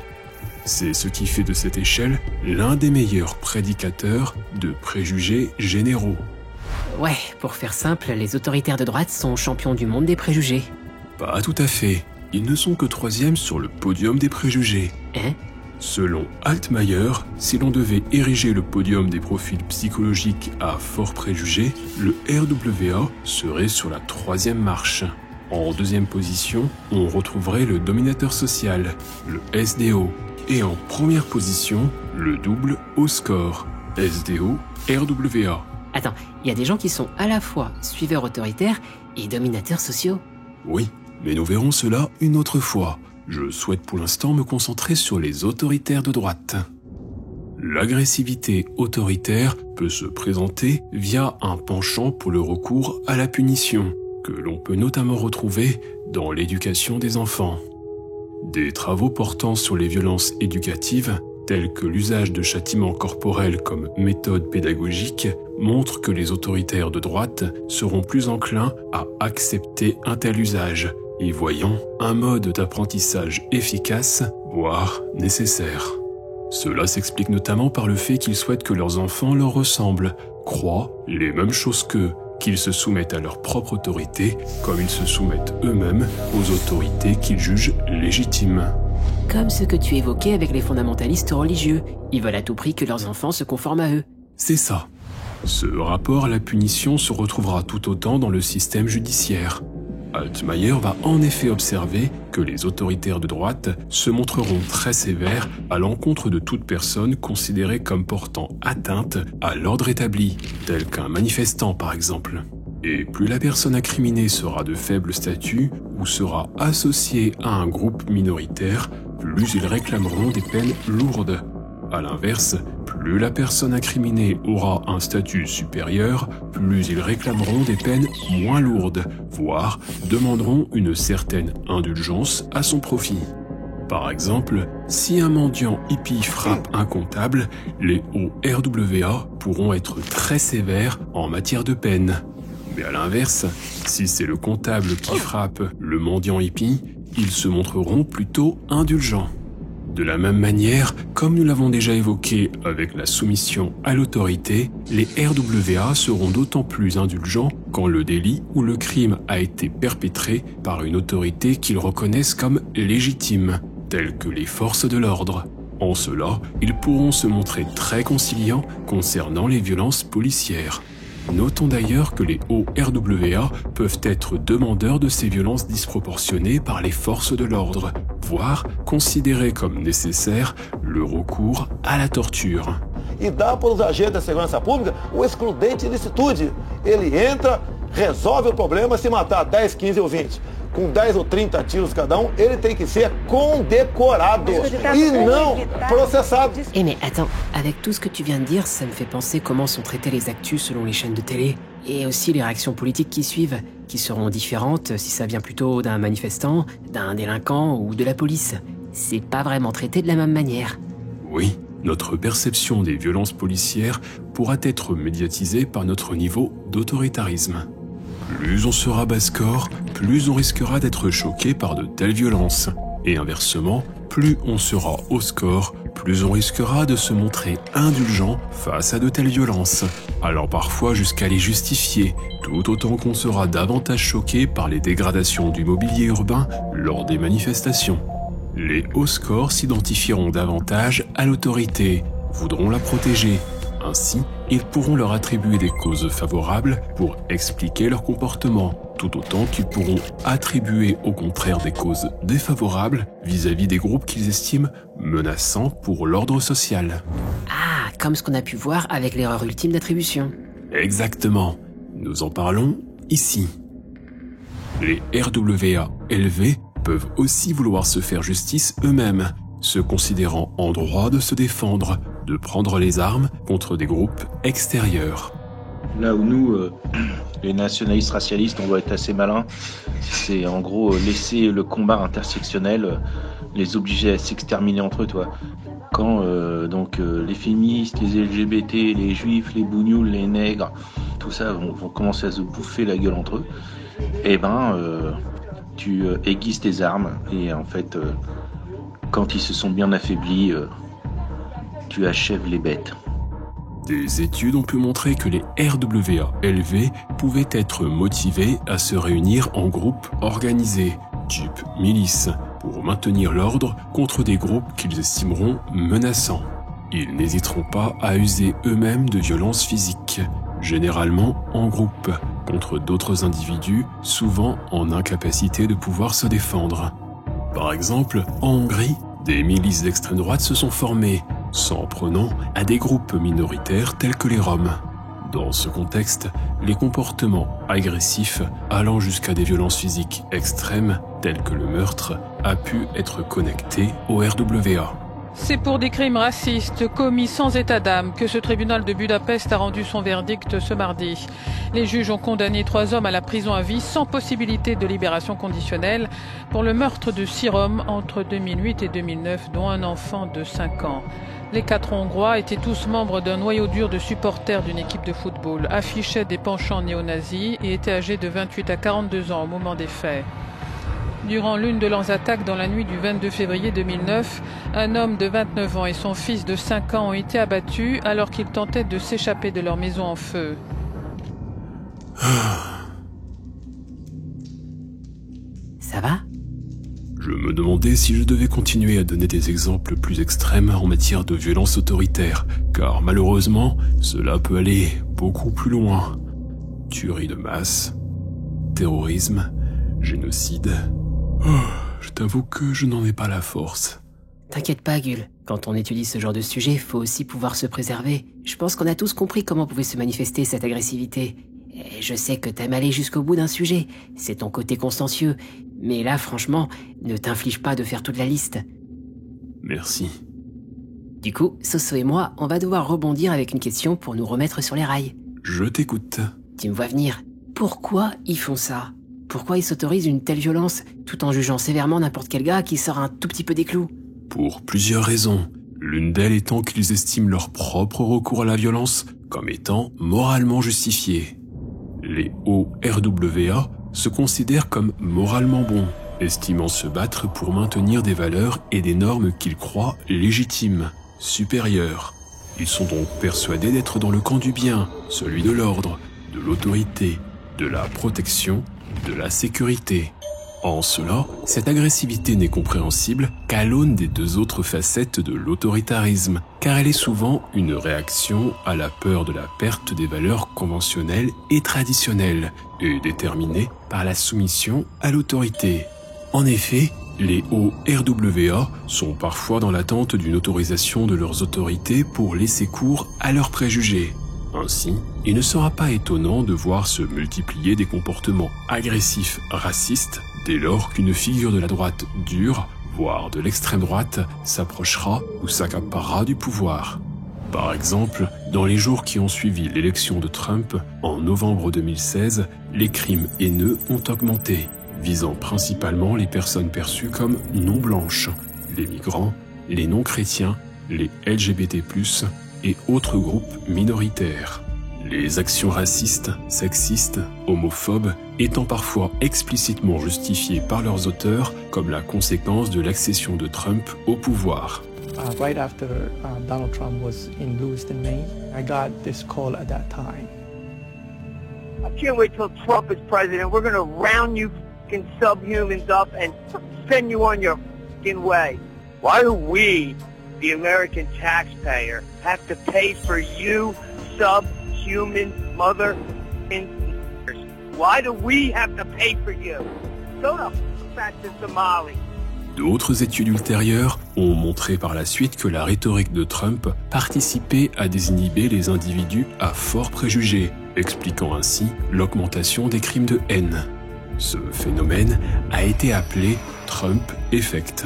C'est ce qui fait de cette échelle l'un des meilleurs prédicateurs de préjugés généraux. Ouais, pour faire simple, les autoritaires de droite sont champions du monde des préjugés. Pas tout à fait. Ils ne sont que troisièmes sur le podium des préjugés. Hein ? Selon Altmaier, si l'on devait ériger le podium des profils psychologiques à forts préjugés, le RWA serait sur la troisième marche. En deuxième position, on retrouverait le dominateur social, le SDO. Et en première position, le double haut score, SDO, RWA. Attends, il y a des gens qui sont à la fois suiveurs autoritaires et dominateurs sociaux. Oui, mais nous verrons cela une autre fois. Je souhaite pour l'instant me concentrer sur les autoritaires de droite. L'agressivité autoritaire peut se présenter via un penchant pour le recours à la punition, que l'on peut notamment retrouver dans l'éducation des enfants. Des travaux portant sur les violences éducatives, tels que l'usage de châtiments corporels comme méthode pédagogique, montrent que les autoritaires de droite seront plus enclins à accepter un tel usage, y voyant un mode d'apprentissage efficace, voire nécessaire. Cela s'explique notamment par le fait qu'ils souhaitent que leurs enfants leur ressemblent, croient les mêmes choses qu'eux, qu'ils se soumettent à leur propre autorité comme ils se soumettent eux-mêmes aux autorités qu'ils jugent légitimes. Comme ce que tu évoquais avec les fondamentalistes religieux. Ils veulent à tout prix que leurs enfants se conforment à eux. C'est ça. Ce rapport à la punition se retrouvera tout autant dans le système judiciaire. Altmaier va en effet observer que les autoritaires de droite se montreront très sévères à l'encontre de toute personne considérée comme portant atteinte à l'ordre établi, tel qu'un manifestant par exemple. Et plus la personne incriminée sera de faible statut ou sera associée à un groupe minoritaire, plus ils réclameront des peines lourdes. À l'inverse, plus la personne incriminée aura un statut supérieur, plus ils réclameront des peines moins lourdes, voire demanderont une certaine indulgence à son profit. Par exemple, si un mendiant hippie frappe un comptable, les ORWA pourront être très sévères en matière de peine. Mais à l'inverse, si c'est le comptable qui frappe le mendiant hippie, ils se montreront plutôt indulgents. De la même manière, comme nous l'avons déjà évoqué avec la soumission à l'autorité, les RWA seront d'autant plus indulgents quand le délit ou le crime a été perpétré par une autorité qu'ils reconnaissent comme légitime, telle que les forces de l'ordre. En cela, ils pourront se montrer très conciliants concernant les violences policières. Notons d'ailleurs que les ORWA peuvent être demandeurs de ces violences disproportionnées par les forces de l'ordre, voire considérer comme nécessaire le recours à la torture. E dá para os agentes da segurança pública o excludente de licitude. Ele entra, resolve o problema, se matar 10, 15 ou 20. Com 10 ou 30 tiros cada ele tem que ser condecorado e não processado. Eh mais attends, avec tout ce que tu viens de dire, ça me fait penser comment sont traités les actus selon les chaînes de télé. Et aussi les réactions politiques qui suivent, qui seront différentes si ça vient plutôt d'un manifestant, d'un délinquant ou de la police. C'est pas vraiment traité de la même manière. Oui, notre perception des violences policières pourra être médiatisée par notre niveau d'autoritarisme. Plus on sera basse-corps, plus on risquera d'être choqué par de telles violences. Et inversement, plus on sera haut score, plus on risquera de se montrer indulgent face à de telles violences. Alors parfois jusqu'à les justifier, tout autant qu'on sera davantage choqué par les dégradations du mobilier urbain lors des manifestations. Les hauts scores s'identifieront davantage à l'autorité, voudront la protéger. Ainsi, ils pourront leur attribuer des causes favorables pour expliquer leur comportement, tout autant qu'ils pourront attribuer au contraire des causes défavorables vis-à-vis des groupes qu'ils estiment menaçants pour l'ordre social. Ah, comme ce qu'on a pu voir avec l'erreur ultime d'attribution. Exactement. Nous en parlons ici. Les RWA élevés peuvent aussi vouloir se faire justice eux-mêmes, se considérant en droit de se défendre, de prendre les armes contre des groupes extérieurs. Là où nous, les nationalistes racialistes, on doit être assez malins, c'est en gros laisser le combat intersectionnel les obliger à s'exterminer entre eux, toi. Quand les féministes, les LGBT, les juifs, les bougnoules, les nègres, tout ça vont commencer à se bouffer la gueule entre eux, et tu aiguises tes armes et en fait, quand ils se sont bien affaiblis, tu achèves les bêtes. Des études ont pu montrer que les RWA élevés pouvaient être motivés à se réunir en groupes organisés, type milice, pour maintenir l'ordre contre des groupes qu'ils estimeront menaçants. Ils n'hésiteront pas à user eux-mêmes de violences physiques, généralement en groupe, contre d'autres individus, souvent en incapacité de pouvoir se défendre. Par exemple, en Hongrie, des milices d'extrême droite se sont formées, s'en prenant à des groupes minoritaires tels que les Roms. Dans ce contexte, les comportements agressifs allant jusqu'à des violences physiques extrêmes, telles que le meurtre, a pu être connectés au RWA. C'est pour des crimes racistes commis sans état d'âme que ce tribunal de Budapest a rendu son verdict ce mardi. Les juges ont condamné 3 hommes à la prison à vie sans possibilité de libération conditionnelle pour le meurtre de 6 Roms entre 2008 et 2009, dont un enfant de 5 ans. Les 4 Hongrois étaient tous membres d'un noyau dur de supporters d'une équipe de football, affichaient des penchants néo-nazis et étaient âgés de 28 à 42 ans au moment des faits. Durant l'une de leurs attaques dans la nuit du 22 février 2009, un homme de 29 ans et son fils de 5 ans ont été abattus alors qu'ils tentaient de s'échapper de leur maison en feu. Ça va? Je me demandais si je devais continuer à donner des exemples plus extrêmes en matière de violence autoritaire, car malheureusement, cela peut aller beaucoup plus loin. Tuerie de masse, terrorisme, génocide. Je t'avoue que je n'en ai pas la force. T'inquiète pas, Gull. Quand on étudie ce genre de sujet, faut aussi pouvoir se préserver. Je pense qu'on a tous compris comment pouvait se manifester cette agressivité. Et je sais que t'aimes aller jusqu'au bout d'un sujet. C'est ton côté consciencieux. Mais là, franchement, ne t'inflige pas de faire toute la liste. Merci. Du coup, Soso et moi, on va devoir rebondir avec une question pour nous remettre sur les rails. Je t'écoute. Tu me vois venir. Pourquoi ils font ça? Pourquoi ils s'autorisent une telle violence, tout en jugeant sévèrement n'importe quel gars qui sort un tout petit peu des clous? Pour plusieurs raisons. L'une d'elles étant qu'ils estiment leur propre recours à la violence comme étant moralement justifié. Les ORWA se considèrent comme moralement bons, estimant se battre pour maintenir des valeurs et des normes qu'ils croient légitimes, supérieures. Ils sont donc persuadés d'être dans le camp du bien, celui de l'ordre, de l'autorité, de la protection, de la sécurité. En cela, cette agressivité n'est compréhensible qu'à l'aune des deux autres facettes de l'autoritarisme, car elle est souvent une réaction à la peur de la perte des valeurs conventionnelles et traditionnelles, et déterminée par la soumission à l'autorité. En effet, les ORWA sont parfois dans l'attente d'une autorisation de leurs autorités pour laisser cours à leurs préjugés. Ainsi, il ne sera pas étonnant de voir se multiplier des comportements agressifs racistes dès lors qu'une figure de la droite dure, voire de l'extrême droite, s'approchera ou s'accaparera du pouvoir. Par exemple, dans les jours qui ont suivi l'élection de Trump, en novembre 2016, les crimes haineux ont augmenté, visant principalement les personnes perçues comme non blanches, les migrants, les non-chrétiens, les LGBT+, et autres groupes minoritaires. Les actions racistes, sexistes, homophobes étant parfois explicitement justifiées par leurs auteurs comme la conséquence de l'accession de Trump au pouvoir. Right after Donald Trump was induced in Maine, I got this call at that time. I can't wait till Trump is president. We're going to round you fucking subhumans up and send you on your fucking way. Why do we, the American taxpayer, have to pay for you subhuman mother and why do we have to pay for you? Go the fuck back to Somalia. D'autres études ultérieures ont montré par la suite que la rhétorique de Trump participait à désinhiber les individus à forts préjugés, expliquant ainsi l'augmentation des crimes de haine. Ce phénomène a été appelé Trump Effect.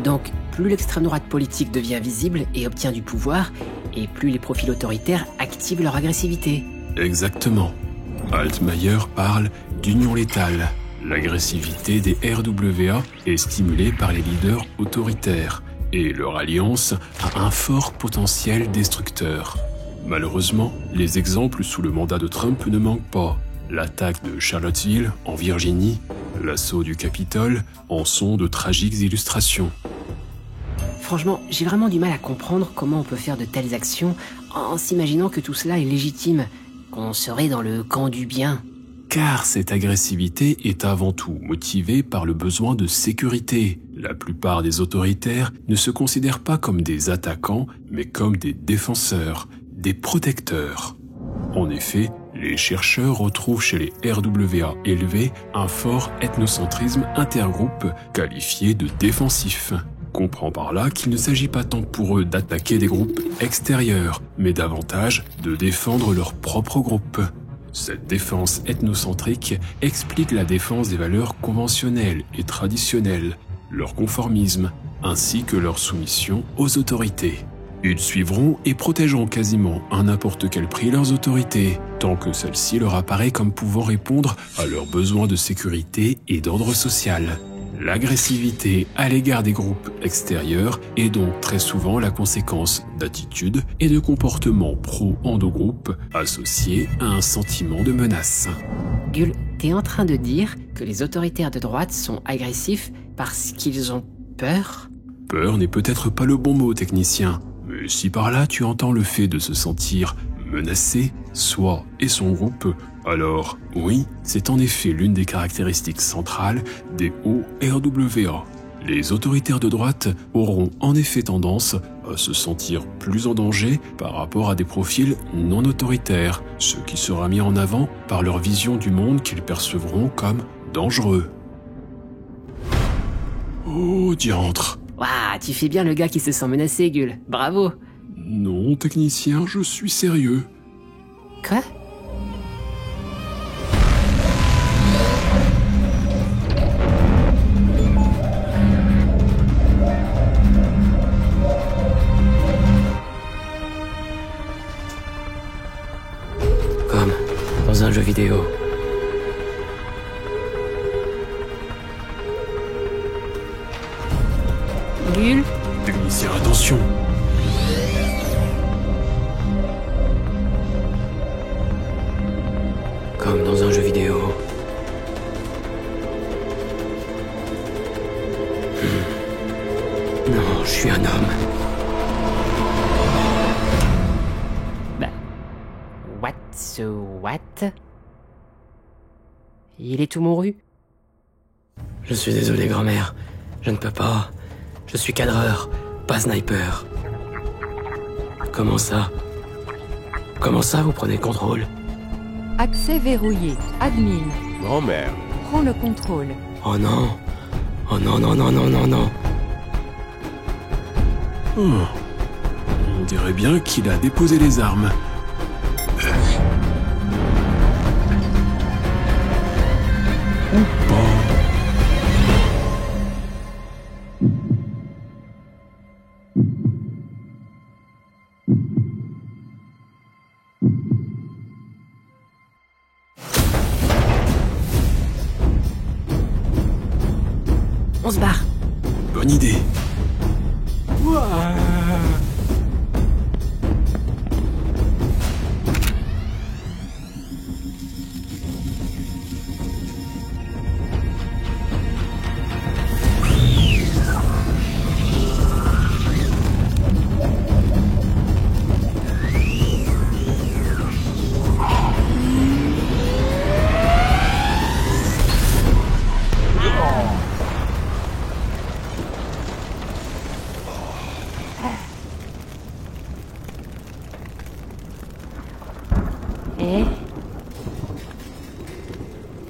Donc, plus l'extrême droite politique devient visible et obtient du pouvoir, et plus les profils autoritaires activent leur agressivité. Exactement. Altmaier parle d'union létale. L'agressivité des RWA est stimulée par les leaders autoritaires et leur alliance a un fort potentiel destructeur. Malheureusement, les exemples sous le mandat de Trump ne manquent pas. L'attaque de Charlottesville, en Virginie, l'assaut du Capitole en sont de tragiques illustrations. Franchement, j'ai vraiment du mal à comprendre comment on peut faire de telles actions en s'imaginant que tout cela est légitime, qu'on serait dans le camp du bien. Car cette agressivité est avant tout motivée par le besoin de sécurité. La plupart des autoritaires ne se considèrent pas comme des attaquants, mais comme des défenseurs, des protecteurs. En effet, les chercheurs retrouvent chez les RWA élevés un fort ethnocentrisme intergroupe qualifié de défensif. Comprend par là qu'il ne s'agit pas tant pour eux d'attaquer des groupes extérieurs, mais davantage de défendre leur propre groupe. Cette défense ethnocentrique explique la défense des valeurs conventionnelles et traditionnelles, leur conformisme, ainsi que leur soumission aux autorités. Ils suivront et protégeront quasiment à n'importe quel prix leurs autorités, tant que celle-ci leur apparaît comme pouvant répondre à leurs besoins de sécurité et d'ordre social. L'agressivité à l'égard des groupes extérieurs est donc très souvent la conséquence d'attitudes et de comportements pro-endogroupe associés à un sentiment de menace. Gull, t'es en train de dire que les autoritaires de droite sont agressifs parce qu'ils ont peur? Peur n'est peut-être pas le bon mot, technicien, mais si par là tu entends le fait de se sentir menacé, Soi et son groupe. Alors, oui, c'est en effet l'une des caractéristiques centrales des ORWA. Les autoritaires de droite auront en effet tendance à se sentir plus en danger par rapport à des profils non autoritaires, ce qui sera mis en avant par leur vision du monde qu'ils percevront comme dangereux. Oh, diantre! Waouh, tu fais bien le gars qui se sent menacé, Gull. Bravo! Non, technicien, je suis sérieux. Quoi? Comme dans un jeu vidéo. Gull? Technicien, attention! Comme dans un jeu vidéo. Non, je suis un homme. Bah... What? Il est tout mouru? Je suis désolé, grand-mère. Je ne peux pas. Je suis cadreur, pas sniper. Comment ça? Comment ça, vous prenez le contrôle? Accès verrouillé. Admin. Grand-mère. Prends le contrôle. Oh non. Oh non, non, non, non, non, non. Oh. On dirait bien qu'il a déposé les armes. Ou pas. On se barre. Bonne idée.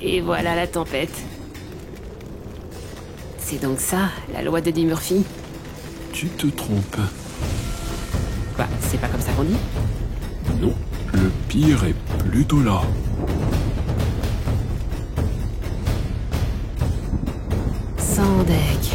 Et voilà la tempête. C'est donc ça, la loi d'Eddie Murphy? Tu te trompes. Quoi, c'est pas comme ça qu'on dit? Non, le pire est plutôt là. Sans deck.